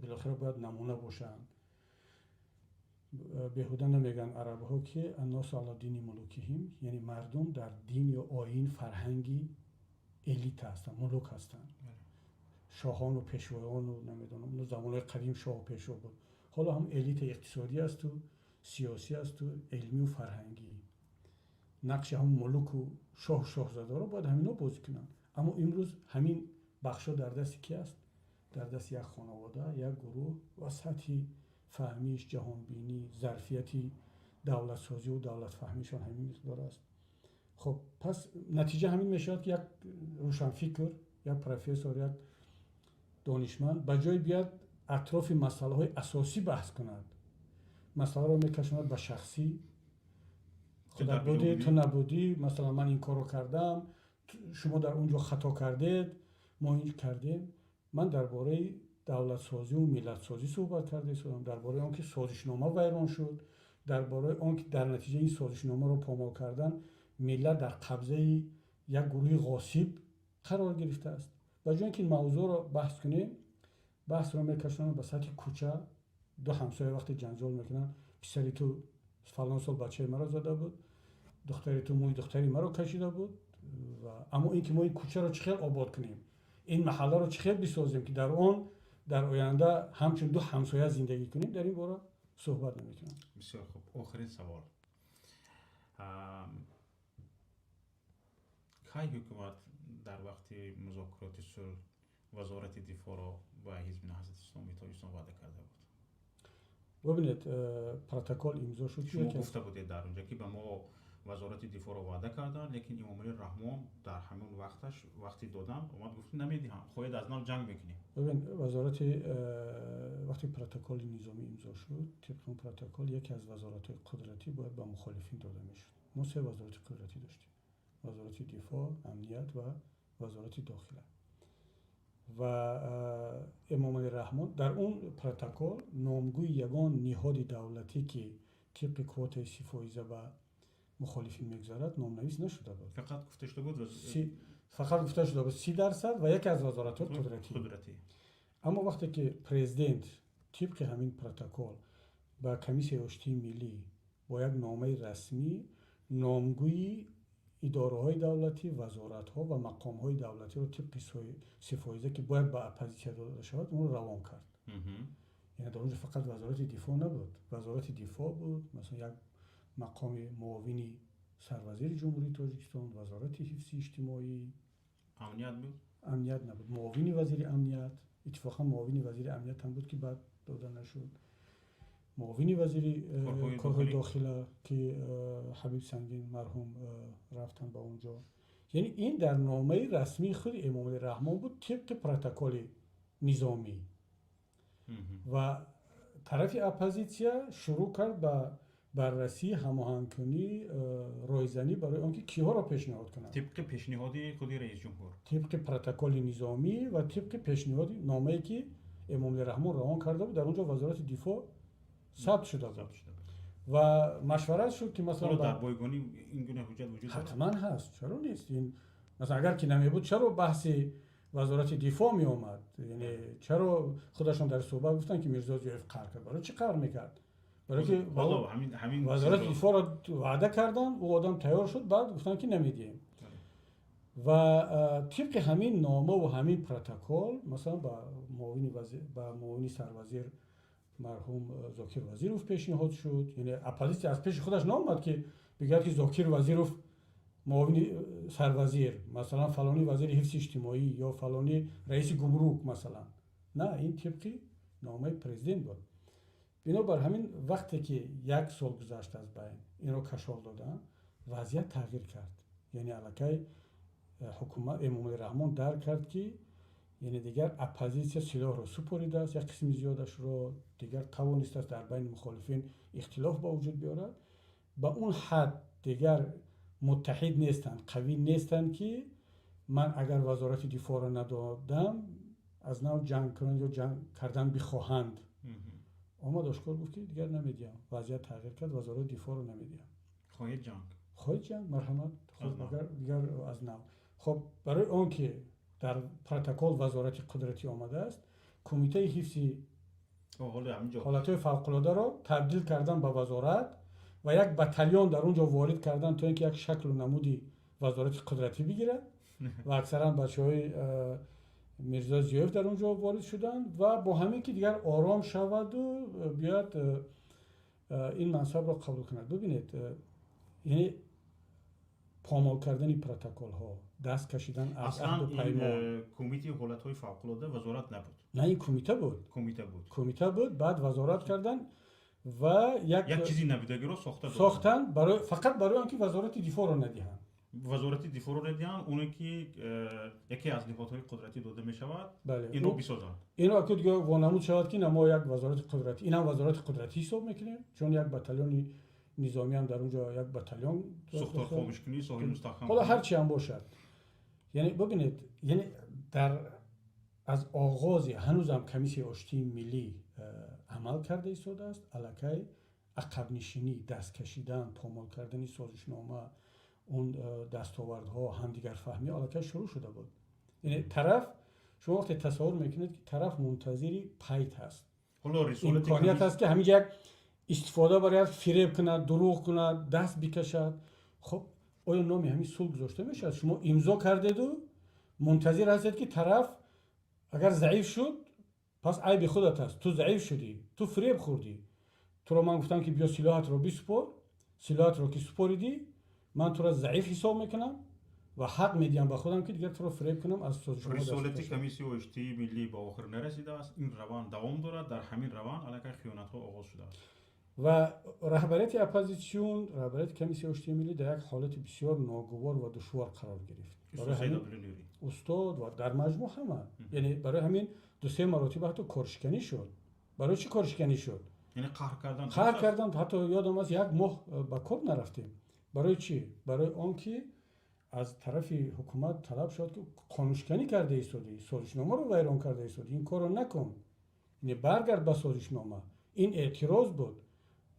بالاخره باید نمونه باشند. بهوده نمیگن عرب ها که الناس علی دین ملوکهم، یعنی مردم در دین یا آیین فرهنگی الیت هستن، ملوک هستن. شاهان و پیشوایان و نمیدونم زمانهای قدیم شاه و پیشوا بود، حالا هم الیت اقتصادی است و سیاسی است و علمی و فرهنگی. نقش هم ملوک و شاه و شاهزاده رو باید همینا بازی کنن. اما امروز همین بخشا در دست کی است؟ در دست یک خانواده، یک گروه و سطحی فهمیش، جهانبینی، ظرفیتی دولت سازی و دولت فهمیشان همین مقدار است. خب پس نتیجه همین میشود که یک روشنفکر، یک پروفسور، یک دانشمند به جای بیاد اطراف مسائل های اساسی بحث کند، مسائل رو میکشاند به شخصی، خدا بودی تو نبودی، مثلا من این کارو کردم، شما در اونجا خطا کردید، ما این کردیم. من درباره دولت سازی و ملت سازی صحبت کردم، درباره آنکه سازشنامه ویران شد، درباره آنکه در نتیجه این سازشنامه رو پامال کردن ملت در قبضه یک گروه غاصب قرار گرفته است. و جای اینکه این موضوع رو بحث کنیم، بحث رو میکشن به سطح کوچه، دو همسایه وقتی جنجال میکنن، پسری تو فلان سال بچه مرا زده بود، دختری تو موی دختری مرا کشیده بود، و اما اینکه ما این کوچه رو چخیل آباد کنیم، این محله رو چخیل بسازیم که در اون در آینده همچون دو همسایه زندگی کنیم، در این باره صحبت نمیکنم. بسیار خوب. آخرین سوال، کی حکومت در وقت مذاکرات صلح وزارت دفاع را با حزب نهضت اسلامی تاجیکستان وعده کرده بود؟ ببینید پروتکل امضا شد. شما گفته بودید در اونجا که به ما وزارت دفاع را وعده کردن، لیکن امام علی رحمان در همون وقتی دادن اومد گفت نمیدیم، خواهید از نام جنگ میکنیم. ببین وزارت وقتی پروتکل نظامی امضا شد، طبق اون پروتکل یکی از وزارت قدرتی باید به مخالفین داده میشد. ما سه وزارت قدرتی داشتیم: وزارت دفاع، امنیت و وزارت داخله. و امام علی رحمان در اون پروتکل نامگوی یگان نهاد دولتی که طبق کوتای 30% به مخالفین میگذارد نامنویس نشده بود. فقط گفته شده بود فقط گفته شده بود 30% و یکی از وزارت قدرتی. اما وقتی که پرزیدنت طبق همین پروتکل با کمیسیون اشتی ملی با یک نامه رسمی نامگویی اداره‌های دولتی، وزارت‌ها و مقام‌های دولتی رو طبق سفایزه که باید به اپوزیسیون داده شود اون رو روان کرد. یعنی در اونجا فقط وزارت دفاع نبود، وزارت دفاع بود، مثلا یک مقام معاونی سروزیر جمهوری تاجیکستان، وزارت حفظ اجتماعی، امنیت نبود، معاونی وزیر امنیت، اتفاقا معاونی وزیر امنیت هم بود که بعد داده نشد، معاونی وزیر کارهای داخله که حبیب سنگین مرحوم رفتن به اونجا. یعنی این در نامه رسمی خود امام رحمان بود طبق پروتکل نظامی. و طرف اپوزیسیا شروع کرد به بررسی هماهنگ کنی رایزنی برای آنکه کیها را پیشنهاد کنند طبق پیشنهاد خود رئیس جمهور، طبق پروتکل نظامی و طبق پیشنهاد نامه‌ای که امام رحمان روان کرده بود. در اونجا وزارت دفاع ثبت شده بود و مشورت شد که مثلا در بایگانی این گونه حجت وجود دارد؟ حتما هست، چرا نیست؟ این مثلا اگر که نمی بود چرا بحث وزارت دفاع می اومد؟ یعنی چرا خودشون در صحبت گفتن که میرزا ضیاف قهر کرد؟ برای چی قهر میکرد؟ برای که همین وزارت دفاع را وعده کردن، او آدم تیار شد، بعد گفتن که نمیدیم. و طبق همین نامه و همین پروتکل مثلا با معاون سروزیر مرحوم ذاکر وزیروف پیشنهاد شد. یعنی اپوزیسیا از پیش خودش نامد که بگه که ذاکر وزیروف معاون سروزیر، مثلا فلانی وزیر حفظ اجتماعی یا فلانی رئیس گمرک مثلا، نه، این طبق نامه پرزیدنت بود. بنابر همین وقتی که یک سال گذشت از بین این رو کشال دادن، وضعیت تغییر کرد. یعنی الکی حکومت امام رحمان درک کرد که یعنی دیگر اپوزیسیا سلاح را سپریده است، یک قسم زیادش رو دیگر توانسته است در بین مخالفین اختلاف با وجود بیارد. با اون حد دیگر متحد نیستند، قوی نیستند که من اگر وزارت دفاع را ندادم از نوع جنگ کنند یا جنگ کردن بخواهند. آمد آشکار گفت که دیگر نمیدیم، وضعیت تغییر کرد، وزارت دفاع رو نمیدیم، خواهید جنگ مرحمت اگر دیگر از نوع. خب برای اون که در پروتکل وزارت قدرتی آمده است، کمیته حفظ حالتهای فوق‌العاده را تبدیل کردن به وزارت و یک بتالیون در اونجا وارد کردن تا اینکه یک شکل و نمودی وزارت قدرتی بگیره و اکثرا بچهای میرزا ضیاف در اونجا وارد شدن و با همین که دیگر آرام شود و بیاد این منصب را قبول کند. ببینید یعنی پامال کردن پروتکل ها، دست کشیدن از عهد و پیمان. کمیته حالتهای فوق‌العاده وزارت نبود، نه، این کمیته بود بعد وزارت کردن و یک چیزی نبودگی رو ساختن فقط برای آنکه وزارت دفاع رو ندهند. اون که یکی از نهادهای قدرتی داده می شود، بله. این رو بسازند، این رو که دیگه وانمود شود که ما یک وزارت قدرتی، این هم وزارت قدرتی حساب میکنیم چون یک بتالیون نظامی هم در اونجا، یک بتالیون ساختار خاموش کنی، ساحل مستحکم، حالا هر چی هم باشد. یعنی ببینید، یعنی در از آغاز هنوزم کمیسیون آشتی ملی عمل کرده ایستاده است. الکی عقب نشینی، دست کشیدن، پامال کردن سازشنامه، اون دستاوردها، همدیگر فهمی الکی شروع شده بود. یعنی طرف، شما وقتی تصور میکنید که طرف منتظری پیت هست، امکانیت هست که همینجا استفاده برای فریب کنه، دروغ کنه، دست بکشد. خب آیا نامی همین صلح گذاشته میشه؟ شما امضا کردید و منتظر هستید که طرف اگر ضعیف شد پس عیب خودت است، تو ضعیف شدی، تو فریب خوردی، تو رو من گفتم که بیا سلاحت رو بسپر، سلاحت رو که سپریدی من تو رو ضعیف حساب میکنم و حق میدیم به خودم که دیگر تو رو فریب کنم. از سازش رسالت کمیسیون آشتی ملی با آخر نرسیده است. این روان دوام دارد. در همین روان الکی خیانت ها آغاز شده است و رهبریت اپوزیسیون، رهبریت کمیسیون آشتی ملی در یک حالت بسیار ناگوار و دشوار قرار گرفت. برای همین استاد و در مجموع همه، یعنی برای همین دو سه مراتب حتی کارشکنی شد. برای چی کارشکنی شد؟ یعنی قهر کردن. حتی یادم از یک ماه به کار نرفتیم. برای چی؟ برای آنکه از طرف حکومت طلب شد که قانونشکنی کرده ایستادی، سازشنامه رو ویران کرده ایستادی، این کارو نکن، یعنی برگرد به سازشنامه. این اعتراض بود.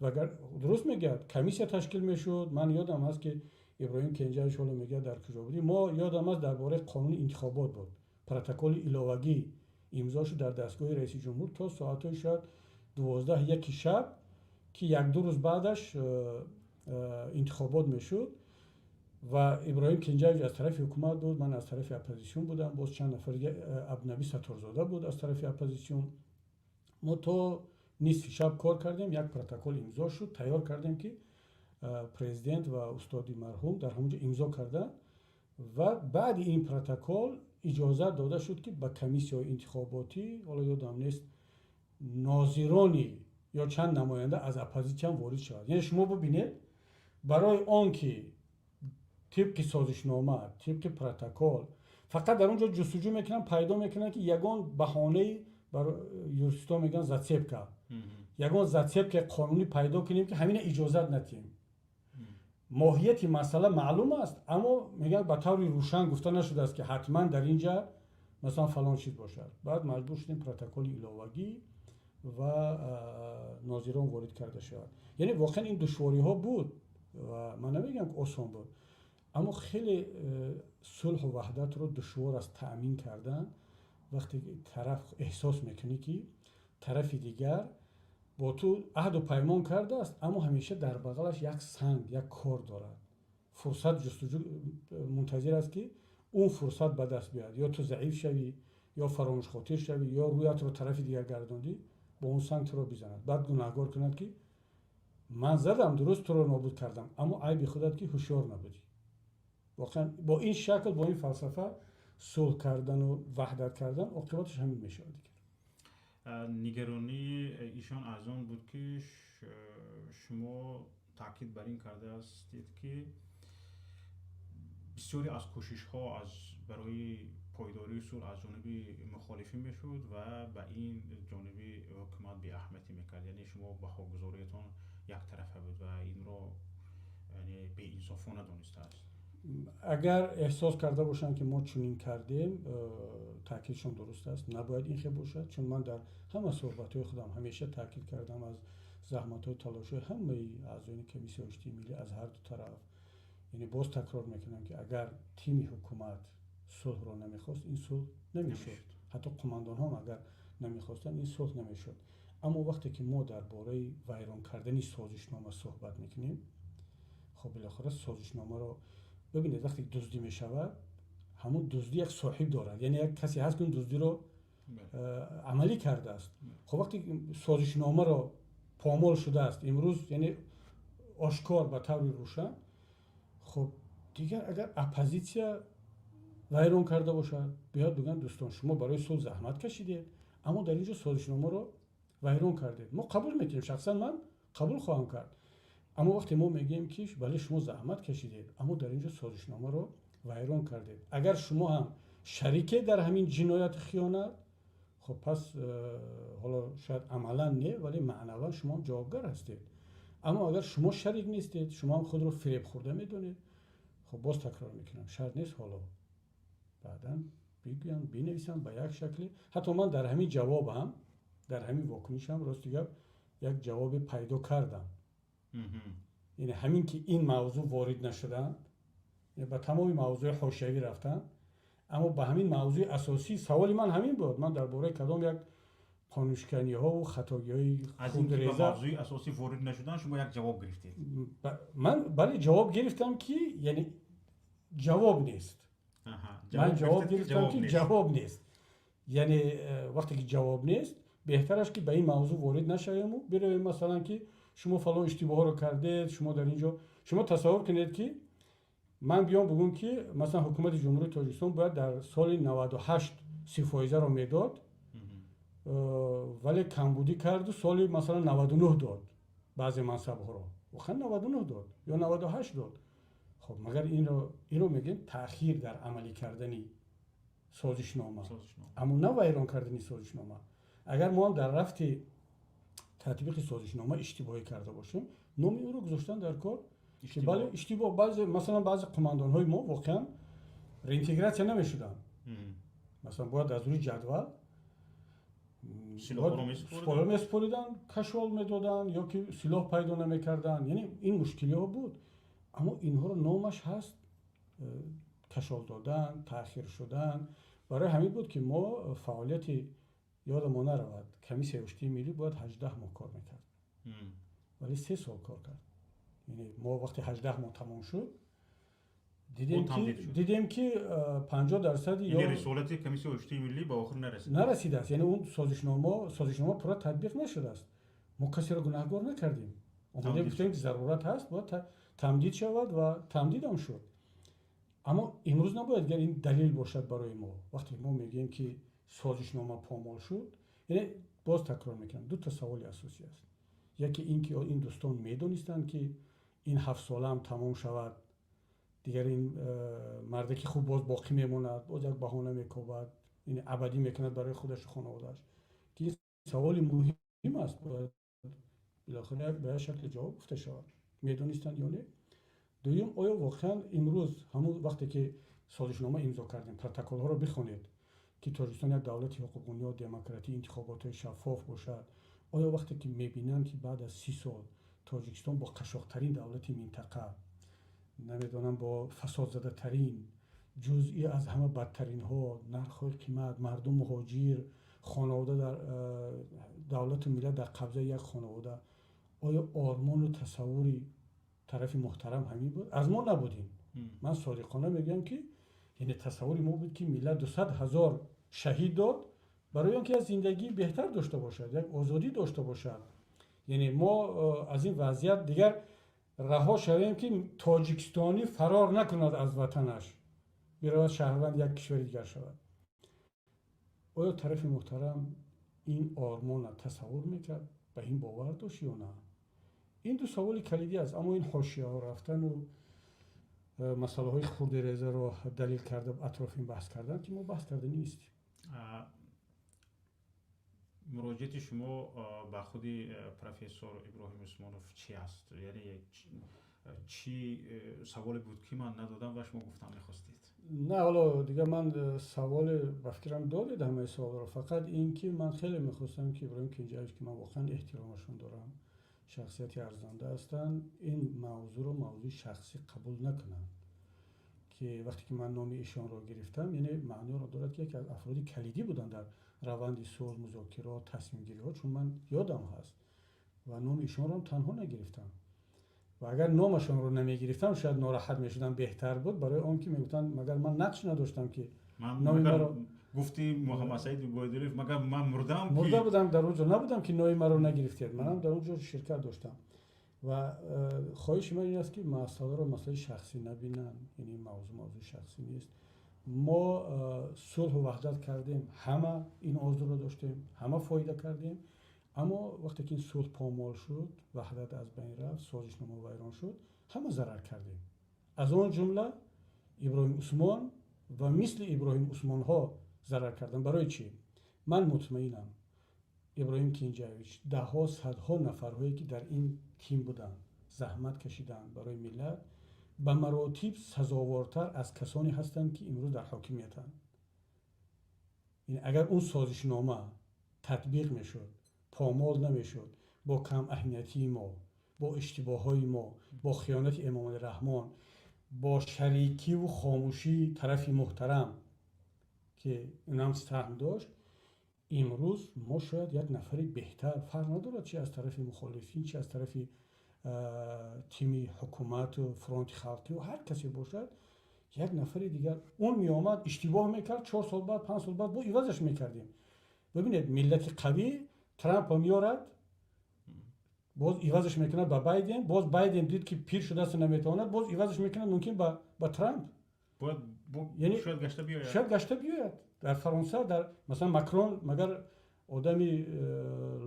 و اگر درست میگه کمیسیه تشکیل میشد، من یادم هست که ابراهیم کنجای شالو میگه در کجا بودی، ما یادم هست درباره قانون انتخابات بود، پروتکل ایلاوگی امضا شد در دستگاه رئیس جمهور تا ساعت‌های شاید 12 یک شب که یک دو روز بعدش انتخابات میشد و ابراهیم کنجاوی از طرف حکومت بود، من از طرف اپوزیسیون بودم، باز چند نفر دیگه، ابنبی ستارزاده بود از طرف اپوزیسیون. ما تو نصف شب کار کردیم، یک پروتکل امضا شد، تیار کردیم که پرزیدنت و استادی مرحوم در همونجا امضا کردن و بعد این پروتکل اجازه داده شد که به کمیسیون انتخاباتی، حالا یادم نیست، ناظرانی یا چند نماینده از اپوزیسیون وارد شود. یعنی شما ببینید برای آنکه طبق سازشنامه، طبق پروتکل، فقط در اونجا جستجو میکنن، پیدا میکنن که یگان بهانه برای یورستا میگن زاتسپکا، یگان زاتسپک قانونی پیدا کنیم که همین اجازت ندیم. ماهیت مسئله معلوم است اما میگن به طور روشن گفته نشده است که حتما در اینجا مثلا فلان چیز باشد. بعد مجبور شدیم پروتکل علاوگی و ناظران وارد کرده شود. یعنی واقعا این دشواری ها بود و من نمیگم که آسان بود، اما خیلی صلح و وحدت رو دشوار است تأمین کردن. وقتی طرف احساس میکنی که طرف دیگر با تو عهد و پیمان کرده است اما همیشه در بغلش یک سنگ، یک کار دارد، فرصت جستجو منتظر است که اون فرصت به دست بیاد، یا تو ضعیف شوی یا فراموش خاطر شوی یا رویت رو طرف دیگر گرداندی، با اون سنگ تو رو بزند، بعد گناهکار کند که من زدم درست تو رو نابود کردم اما عیب خودت که هوشیار نبودی. واقعا با این شکل، با این فلسفه صلح کردن و وحدت کردن عاقبتش همین میشه دیگه. نگرانی ایشان از آن بود که شما تاکید بر این کرده هستید که بسیاری از کوشش ها از برای پایداری صلح از جانب مخالفین میشد و به این جانب حکومت بی اهمیتی میکرد. یعنی شما بهاگذاریتان یک طرفه بود و این را یعنی بی انصافانه دانسته است. اگر احساس کرده باشن که ما چنین کردیم، تاکیدشون درست است، نباید این خیلی باشد، چون من در همه صحبت‌های خودم همیشه تاکید کردم از زحمت‌های تلاش‌های همه اعضای کمیسیون اشتی ملی از هر دو طرف. یعنی باز تکرار میکنم که اگر تیم حکومت صلح رو نمیخواست این صلح نمیشد، حتی قماندان هم اگر نمیخواستن این صلح نمیشد. اما وقتی که ما درباره ویران کردن سازشنامه صحبت میکنیم، خب بالاخره سازشنامه رو ببینید وقتی دزدی میشود همون دزدی یک صاحب دارد، یعنی یک کسی هست که اون دزدی رو عملی کرده است. خب وقتی سازشنامه رو پامال شده است امروز، یعنی آشکار به طور روشن، خب دیگر اگر اپوزیسیا ویران کرده باشد بیاد بگن دوستان شما برای صلح زحمت کشیدید اما در اینجا سازشنامه رو ویران کردید، ما قبول میکنیم، شخصا من قبول خواهم کرد. اما وقتی ما میگیم که بله شما زحمت کشیدید اما در اینجا سازشنامه رو ویران کردید، اگر شما هم شریک در همین جنایت خیانت، خب پس حالا شاید عملا نه ولی معنوی شما هم جوابگر هستید. اما اگر شما شریک نیستید، شما هم خود رو فریب خورده میدونید، خب باز تکرار میکنم شرط نیست حالا بعدا بگویم بنویسم به یک شکلی. حتی من در همین جوابم، در همین واکنشم راستی یک جواب پیدا کردم. یعنی همین که این موضوع وارد نشدن، یعنی به تمام موضوع حاشیه‌ای رفتن، اما به همین موضوع اساسی سوال من همین بود، من درباره کدام یک قانونشکنی ها و خطایی های از این که به موضوع اساسی وارد نشدن شما یک جواب گرفتید. من بله جواب گرفتم که یعنی جواب نیست. من جواب گرفتم که جواب نیست. یعنی وقتی که جواب نیست بهترش که به این موضوع وارد نشویم و برویم مثلا که شما فلان اشتباه رو کردید، شما در اینجا، شما تصور کنید که من بیام بگم که مثلا حکومت جمهوری تاجیکستان باید در سال 98 30% رو میداد ولی کمبودی کرد و سال مثلا 99 داد بعضی منصب ها رو، واقعا 99 داد یا 98 داد. خب مگر این رو میگیم تأخیر در عملی کردنی سازشنامه، اما نه ویران کردنی سازشنامه. اگر ما هم در رفت تطبیق سازشنامه اشتباهی کرده باشیم، نام او رو گذاشتن در کار که بله اشتباه، مثلا بعضی قماندان های ما واقعا رینتگراسیون نمیشدن، مثلا باید از روی جدول سلاح میسپریدن، کشوال میدادن یا که سلاح پیدا نمیکردن، یعنی این مشکلی ها بود. اما اینها رو نامش هست کشال دادن، تأخیر شدن. برای همین بود که ما فعالیت یادمون نرود کمیسیون اشتی ملی باید 18 ماه کار میکرد. ولی 3 سال کار کرد. یعنی ما وقتی 18 ماه تمام شد دیدیم که 50% این یا رسالت کمیسیون اشتی ملی به آخر نرسیده است. یعنی اون سازشنامه پورا تطبیق نشده است. ما کسی را گناهکار نکردیم. اومده گفتیم که ضرورت هست باید تمدید شود و تمدید هم شد. اما امروز نباید این دلیل باشد برای ما وقتی ما میگیم که سازشنامه پامال شد. یعنی باز تکرار میکنم 2 تا سوال اساسی است. یکی این که این دوستان میدونستند که این 7 ساله هم تمام شود، دیگر این مرده که خوب باز باقی میموند، باز یک بهانه میکوبد، این ابدی میکند برای خودش و خانواده‌اش، که این سوال مهم است، باید بالاخره به شکل جواب گفته شود. میدونستند یا نه؟ دوم، آیا واقعا امروز همون وقتی که سازشنامه امضا کردیم پروتکل ها رو بخونید که تاجیکستان یک دولت حقوقی و دموکراتی انتخابات شفاف باشد، آیا وقتی که میبینند که بعد از 30 سال تاجیکستان با قشاق‌ترین دولت منطقه، نمیدونم با فساد زده ترین، جزئی از همه بدترین ها، نرخ‌های قیمت، مردم مهاجر، خانواده در دولت و ملت در قبضه یک خانواده، آیا آرمان و تصوری طرف محترم همین بود؟ از ما نبودیم. من صادقانه میگم که یعنی تصوری ما بود که ملت 200,000 شهید داد برای اینکه از زندگی بهتر داشته باشد، یک آزادی داشته باشد. یعنی ما از این وضعیت دیگر رها شویم که تاجیکستانی فرار نکند از وطنش برود شهروند یک کشور دیگر شود. آیا طرف محترم این آرمان را تصور میکرد؟ به این باور داشت یا نه؟ این 2 سوال کلیدی است. اما این حاشیه ها رفتن و مسئله های خرد ریزه رو دلیل کرده اطراف این بحث کردن که ما بحث کردنی نیستیم. مراجعه شما به خود پروفسور ابراهیم عثمانوف چی است؟ یعنی چی سوال بود که من ندادم و شما گفتم میخواستید؟ نه حالا دیگه من سوال به فکرم دادید همه سوال رو، فقط این که من خیلی میخواستم که ابراهیم کنجوی که من واقعا احترامشون دارم، شخصیت ارزنده هستن، این موضوع رو موضوع شخصی قبول نکنن که وقتی که من نام ایشان رو گرفتم یعنی معنی رو دارد که یکی از افراد کلیدی بودن در روند صلح، مذاکرات، تصمیم گیری ها، چون من یادم هست و نام ایشان رو هم تنها نگرفتم و اگر نامشان رو نمیگرفتم شاید ناراحت میشدم. بهتر بود برای اون که میگفتن مگر من نقش نداشتم که نام مرا گفتی محمد سعید بایدلیف مگر من مرده بودم در اونجا نبودم که نام مرا نگرفتید. منم در اونجا شرکت داشتم و خواهش من این است که مسئله رو مسئله شخصی نبینن. یعنی موضوع شخصی نیست. ما صلح و وحدت کردیم، همه این آرزو رو داشتیم، همه فایده کردیم، اما وقتی که این صلح پامال شد، وحدت از بین رفت، سازشنامه ویران شد، همه ضرر کردیم. از اون جمله ابراهیم عثمان و مثل ابراهیم عثمان ها ضرر کردن. برای چی؟ من مطمئنم ابراهیم کنجویچ ده‌ها صدها نفرهایی که در این تیم بودن، زحمت کشیدن برای ملت، به مراتب سزاوارتر از کسانی هستند که امروز در حاکمیتند. یعنی اگر اون سازشنامه تطبیق میشد، پامال نمیشد، با کم اهمیتی ما، با اشتباههای ما، با خیانت امام رحمان، با شریکی و خاموشی طرفی محترم که اونم سهم داشت، امروز ما شاید یک نفری بهتر، فرق ندارد چه از طرف مخالفین چه از طرف تیم حکومت و فرانت خلقی و هر کسی باشد، یک نفری دیگر اون می آمد اشتباه میکرد، 4 سال بعد 5 سال بعد با عوضش میکردیم. ببینید ملت قوی ترامپ هم میارد باز عوضش میکنه با بایدن، باز بایدن دید که پیر شده است نمیتواند، باز عوضش میکنه ممکن با ترامپ. یعنی شاید گشته بیاید در فرانسه، در مثلا ماکرون مگر آدمی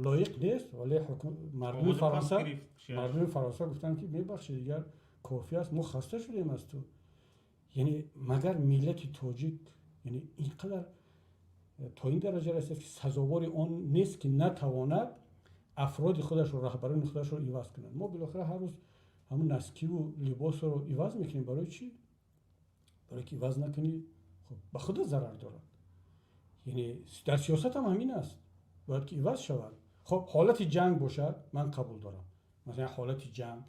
لایق نیست، ولی مردم فرانسه گفتن که میبخشید دیگر کافی است، ما خسته شدیم از تو. یعنی مگر ملت تاجیک یعنی اینقدر تا این درجه رسید که سزاوار اون نیست که نتواند افراد خودش رو، رهبران خودش رو عوض کنند. ما بالاخره هر روز همون نسکی و لباس رو عوض میکنیم. برای چی؟ برای که عوض نکنی خب به خودت ضرر دارد. یعنی در سیاست هم همین است، باید که عوض شود. خب حالت جنگ باشد من قبول دارم، مثلا حالت جنگ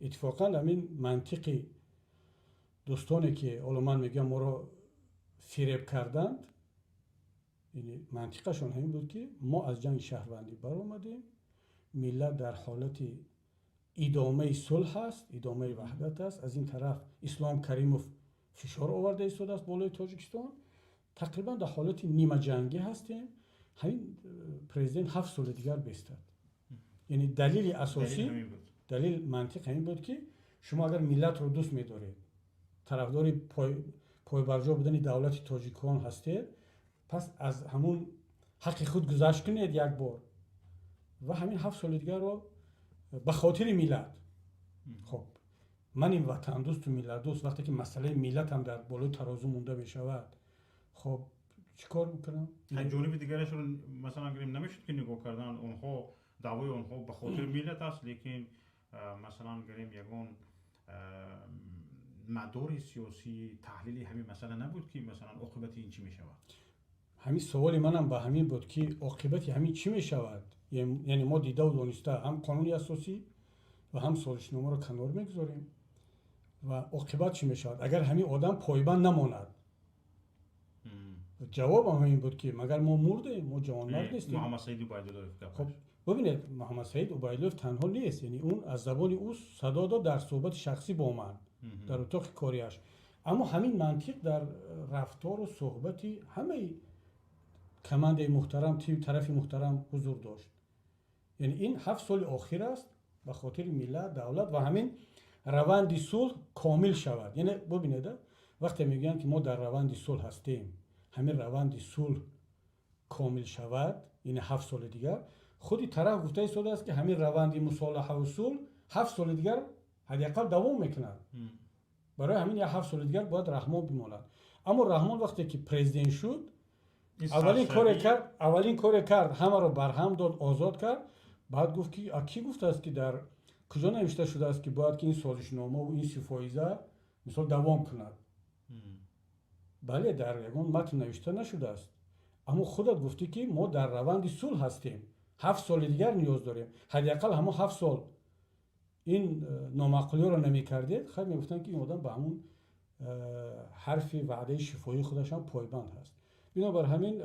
اتفاقا همین منطقی دوستانی که حالا من میگم ما رو فریب کردند، یعنی منطقشون همین بود که ما از جنگ شهروندی بر اومدیم، ملت در حالت ادامه صلح است، ادامه وحدت است. از این طرف اسلام کریموف فشار آورده ایستاده است بالای تاجیکستان. تقریبا در حالت نیمه جنگی هستیم. همین پرزیدنت 7 سال دیگر بیستد. یعنی دلیل اساسی، دلیل منطق همین بود که شما اگر ملت رو دوست می‌دارید، طرفدار پایبرجا بودن دولت تاجیکستان هستید، پس از همون حق خود گذشت کنید یک بار و همین 7 سال دیگر رو به خاطر ملت. خب من این وطن دوست و ملت دوست، وقتی که مسئله ملت هم در بالای ترازو مونده بشود، خب چیکار میکنم؟ جانب دیگرش رو مثلا گریم نمیشد که نگاه کردن اونها دعوای اونها به خاطر ملت است، لیکن مثلا گریم یگان مدار سیاسی تحلیلی همین مسئله نبود که مثلا عاقبت این چی میشود. همین سوال منم به همین بود که عاقبت همین چی میشود. یعنی ما دیده و دانسته هم قانون اساسی و هم سازشنامه رو کنار میگذاریم و عاقبت چی میشود اگر همین آدم پایبند نماند. جواب هم این بود که مگر ما مردیم، ما جوانمرد نیستیم. محمد سعید عبیدالله. خب ببینید محمد سعید عبیدالله تنها نیست، یعنی اون از زبان او صدا داد در صحبت شخصی با من در اتاق کاریش، اما همین منطق در رفتار و صحبتی همه کمانده محترم طرف محترم حضور داشت. یعنی این 7 سال آخر است به خاطر ملت، دولت و همین روند صلح کامل شود. یعنی ببینید وقتی میگن که ما در روند صلح هستیم، همین روند صلح کامل شود، یعنی 7 سال دیگر خودی طرف گفته ایستاده است که همین روند مصالحه و صلح 7 سال دیگر حداقل دوام میکند. برای همین یا 7 سال دیگر باید رحمان بماند. اما رحمان وقتی که پرزیدنت شد اولین کار کرد همه رو برهم داد، آزاد کرد. بعد گفت که کی گفته است که در کجا نوشته شده است که باید که این سازشنامه و این 30 فایزه مثلا دوام کند. بله در یگان متن نوشته نشده است، اما خودت گفتی که ما در روند صلح هستیم، 7 سال دیگر نیاز داریم. حداقل همون 7 سال این نامعقولی رو نمی‌کردید، خیلی میگفتن که این آدم به همون حرف وعده شفاهی خودش هم پایبند هست. بنابر همین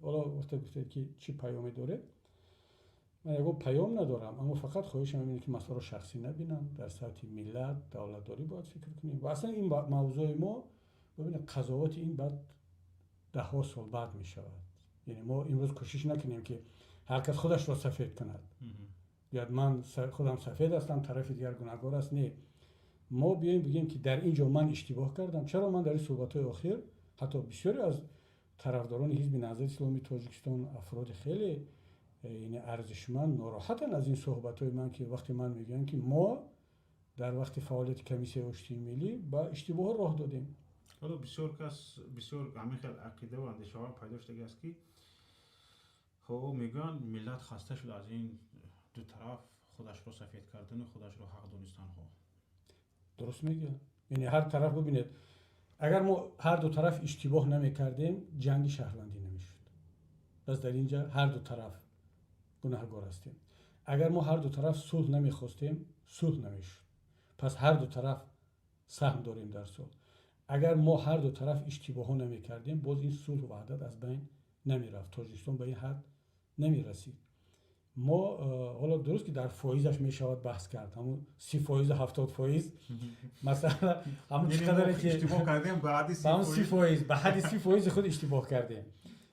حالا وقتی گفتید که چی پیامی داره، من یگو پیام ندارم، اما فقط خواهشم اینه که مسئله رو شخصی نبینم، در سطح ملت دولتداری باید فکر کنیم. و اصلا این موضوع ما ببینید قضاوت این بعد 10 سال بعد می شود. یعنی ما امروز کوشش نکنیم که هر کس خودش را سفید کند، بیاد من خودم سفید هستم طرف دیگر گناهکار است. نه، ما بیایم بگیم که در اینجا من اشتباه کردم. چرا من در این صحبت‌های اخیر حتی بسیاری از طرفداران حزب نهضت اسلامی تاجیکستان افراد خیلی یعنی ارزشمند ناراحتن از این صحبت‌های من که وقتی من میگم که ما در وقت فعالیت کمیسیون رشد ملی با اشتباه راه دادیم. حالا بسیار همین خیلی عقیده و اندیشه ها پیدا شده است که خب میگن ملت خسته شده از این دو طرف خودش رو سفید کردن و خودش رو حق دانستن ها. درست میگه. یعنی هر طرف ببینید اگر ما هر دو طرف اشتباه نمیکردیم جنگ شهروندی نمیشد. پس در اینجا هر دو طرف گناهکار هستیم. اگر ما هر دو طرف صلح نمیخواستیم صلح نمیشد. پس هر دو طرف سهم داریم در صلح. اگر ما هر دو طرف اشتباه نمیکردیم باز این صلح و وحدت از بین نمیرفت، تاجیکستان به این حد نمیرسید. ما حالا درست که در فایزش میشود بحث کرد، همون 30 فایز 70 فایز مثلا همون چقدره که اشتباه کردیم بعد 30 فایز به حد 30 فایز خود اشتباه کردیم.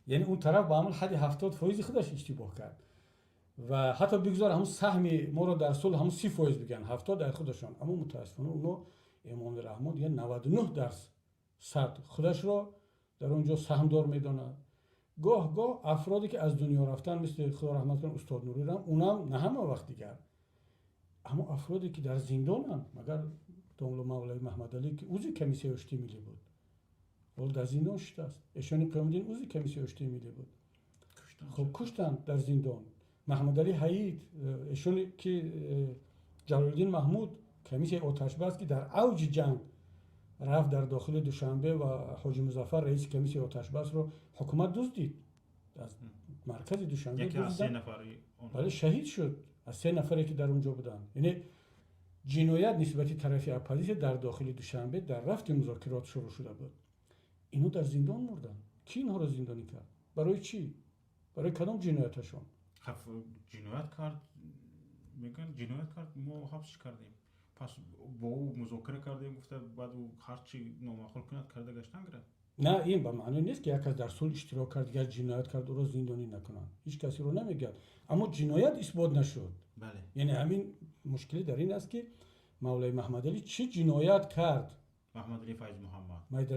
یعنی اون طرف با همون حد 70 فایز خودش اشتباه کرد و حتی بگذار همون سهم ما رو در صلح همون 30 فایز بگن 70 در خودشان، اما متاسفانه اونو امام رحمان دیگه 99% خودش رو در اونجا سهمدار میداند. گاه افرادی که از دنیا رفتن مثل خدا رحمت کنه استاد نوری رحم، اونم نه همه وقت دیگر، اما افرادی که در زندانن، مگر دوله مولای محمد علی که عضو کمیسیون رشد ملی بود اول در زندان شده است. ایشان قیام‌الدین عضو کمیسیون رشد ملی بود، خب کشتن در زندان. محمد علی حید ایشون که جلال الدین محمود کمیسیون آتش بس که در اوج جنگ رفت در داخل دوشنبه و حاجی مظفر رئیس کمیسیون آتش بس رو حکومت دزدید از مرکز دوشنبه. یکی از 3 نفری ولی شهید شد از 3 نفری که در اونجا بودن. یعنی جنایت نسبت طرف اپوزیسیون در داخل دوشنبه در رفت مذاکرات شروع شده بود. اینو در زندان مردن. کی اینها رو زندانی کرد؟ برای چی؟ برای کدام جنایتشون؟ جنایت کرد میگن جنایت کرد ما حبسش کردیم. پس با او مذاکره کردیم گفته بعد او هر چی نامعقول کند کرده گشتن گرفت. نه این به معنی نیست که یک کس در صلح اشتراک کرد دیگر جنایت کرد او را زندانی نکنن. هیچ کسی رو نمیگه. اما جنایت اثبات نشد. بله. یعنی همین مشکلی در این است که مولای محمد علی چه جنایت کرد؟ محمد علی فیض محمد،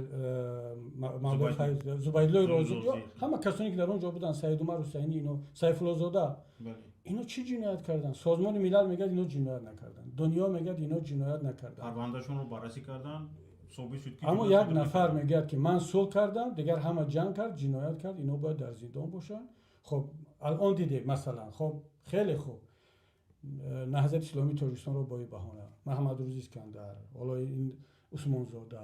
مولای فیض زبیدالله رازی، همه کسانی که در اونجا بودن، سید عمر حسینی، اینو سیف الله زاده، بله. اینو چی جنایت کردن؟ سازمان ملل میگه اینو جنایت نکردن، دنیا میگه اینو جنایت نکردن. پروندهشون رو بررسی کردن، ثابت شد که اما یک نفر میگه که من صلح کردم، دیگر همه جنگ کرد، جنایت کرد، اینو باید در زندان باشن. خب الان دیده مثلا، خب خیلی خوب، نهضت اسلامی تاجیکستان رو با این بهانه، محمد روزی اسکندر، حالا این عثمان زاده،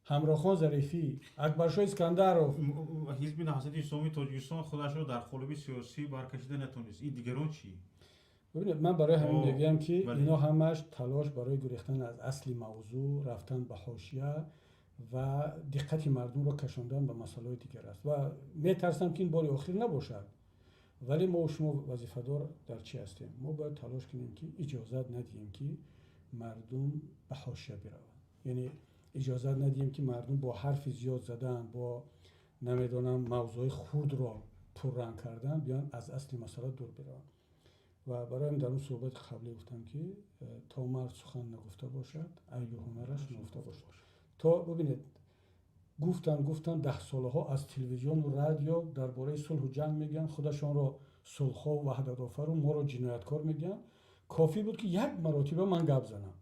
همراه خان ظریفی، اکبرشاه اسکندرov، حزب نهضت اسلامی تاجیکستان خودش رو در قالب سیاسی برکشیده نتونست. این دیگران چی؟ ببینید من برای همین میگم که بله. اینا همش تلاش برای گریختن از اصلی موضوع، رفتن به حاشیه و دقت مردم رو کشاندن به مسائل دیگر است و میترسم که این بار آخر نباشد. ولی ما و شما وظیفه‌دار در چی هستیم؟ ما باید تلاش کنیم که اجازت ندیم که مردم به حاشیه بروند. یعنی اجازت ندیم که مردم با حرف زیاد زدن، با نمیدونم موضوع خرد را پررنگ کردن بیان از اصل مسئله دور بروند. و برای این در اون صحبت قبلی گفتم که تا مرد سخن نگفته باشد ایو هنرش نگفته باشد. تا ببینید گفتن 10 ساله ها از تلویزیون و رادیو درباره صلح و جنگ میگن، خودشان را صلح و وحدت آفرین، ما را جنایتکار میگن. کافی بود که یک مرتبه من گپ زنم،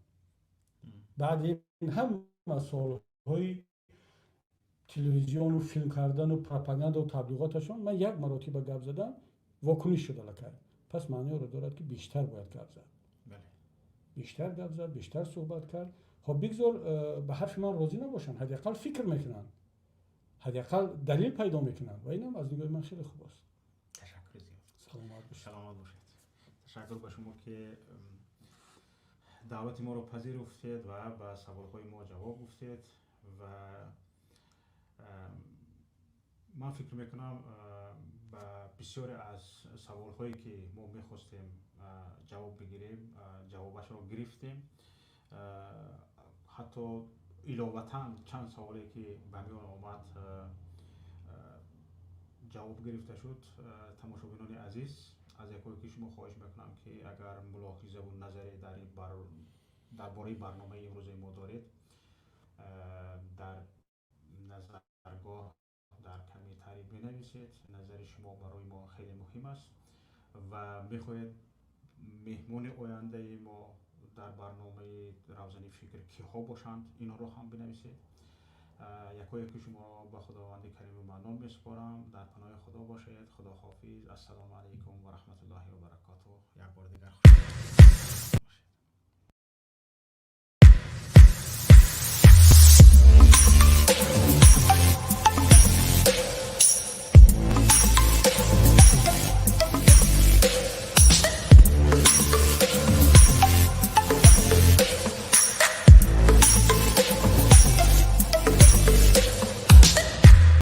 بعد این هم سالهای تلویزیون و فیلم کردن و پروپاگاندا و تبلیغاتشون، من یک مرتبه گپ زدم واکنش شده لکه. پس معنی رو دارد که بیشتر باید گپ زد. بله. بیشتر گپ زد، بیشتر صحبت کرد. خب بگذار به حرف من راضی نباشن، حداقل فکر میکنن، حداقل دلیل پیدا میکنن و اینم از نگاه من خیلی خوب است. تشکر زیاد. سلامت باشید. سلامت باشید. تشکر به شما که دعوت ما رو پذیرفتید و به سوالهای ما جواب گفتید و من فکر میکنم به بسیاری از سوالهایی که ما میخواستیم جواب بگیریم جوابش رو گرفتیم. حتی علاوه‌تاً چند سوالی که به میان آمد جواب گرفته شد. تماشاگران عزیز، از یکی شما خواهش میکنم که اگر ملاحظه و نظری درباره برنامه امروز ما دارید در نظرگاه در کامنتاری بنویسید. نظر شما برای ما خیلی مهم است و میخواهید مهمون آینده ما در برنامه روزنی فکر کیها باشند، اینا رو هم بنویسید. یکی شما به خداوند کریم و منان میسپارم. در پناه خدا باشید. خدا حافظ. السلام علیکم و رحمت الله و برکاته. یک بار دیگر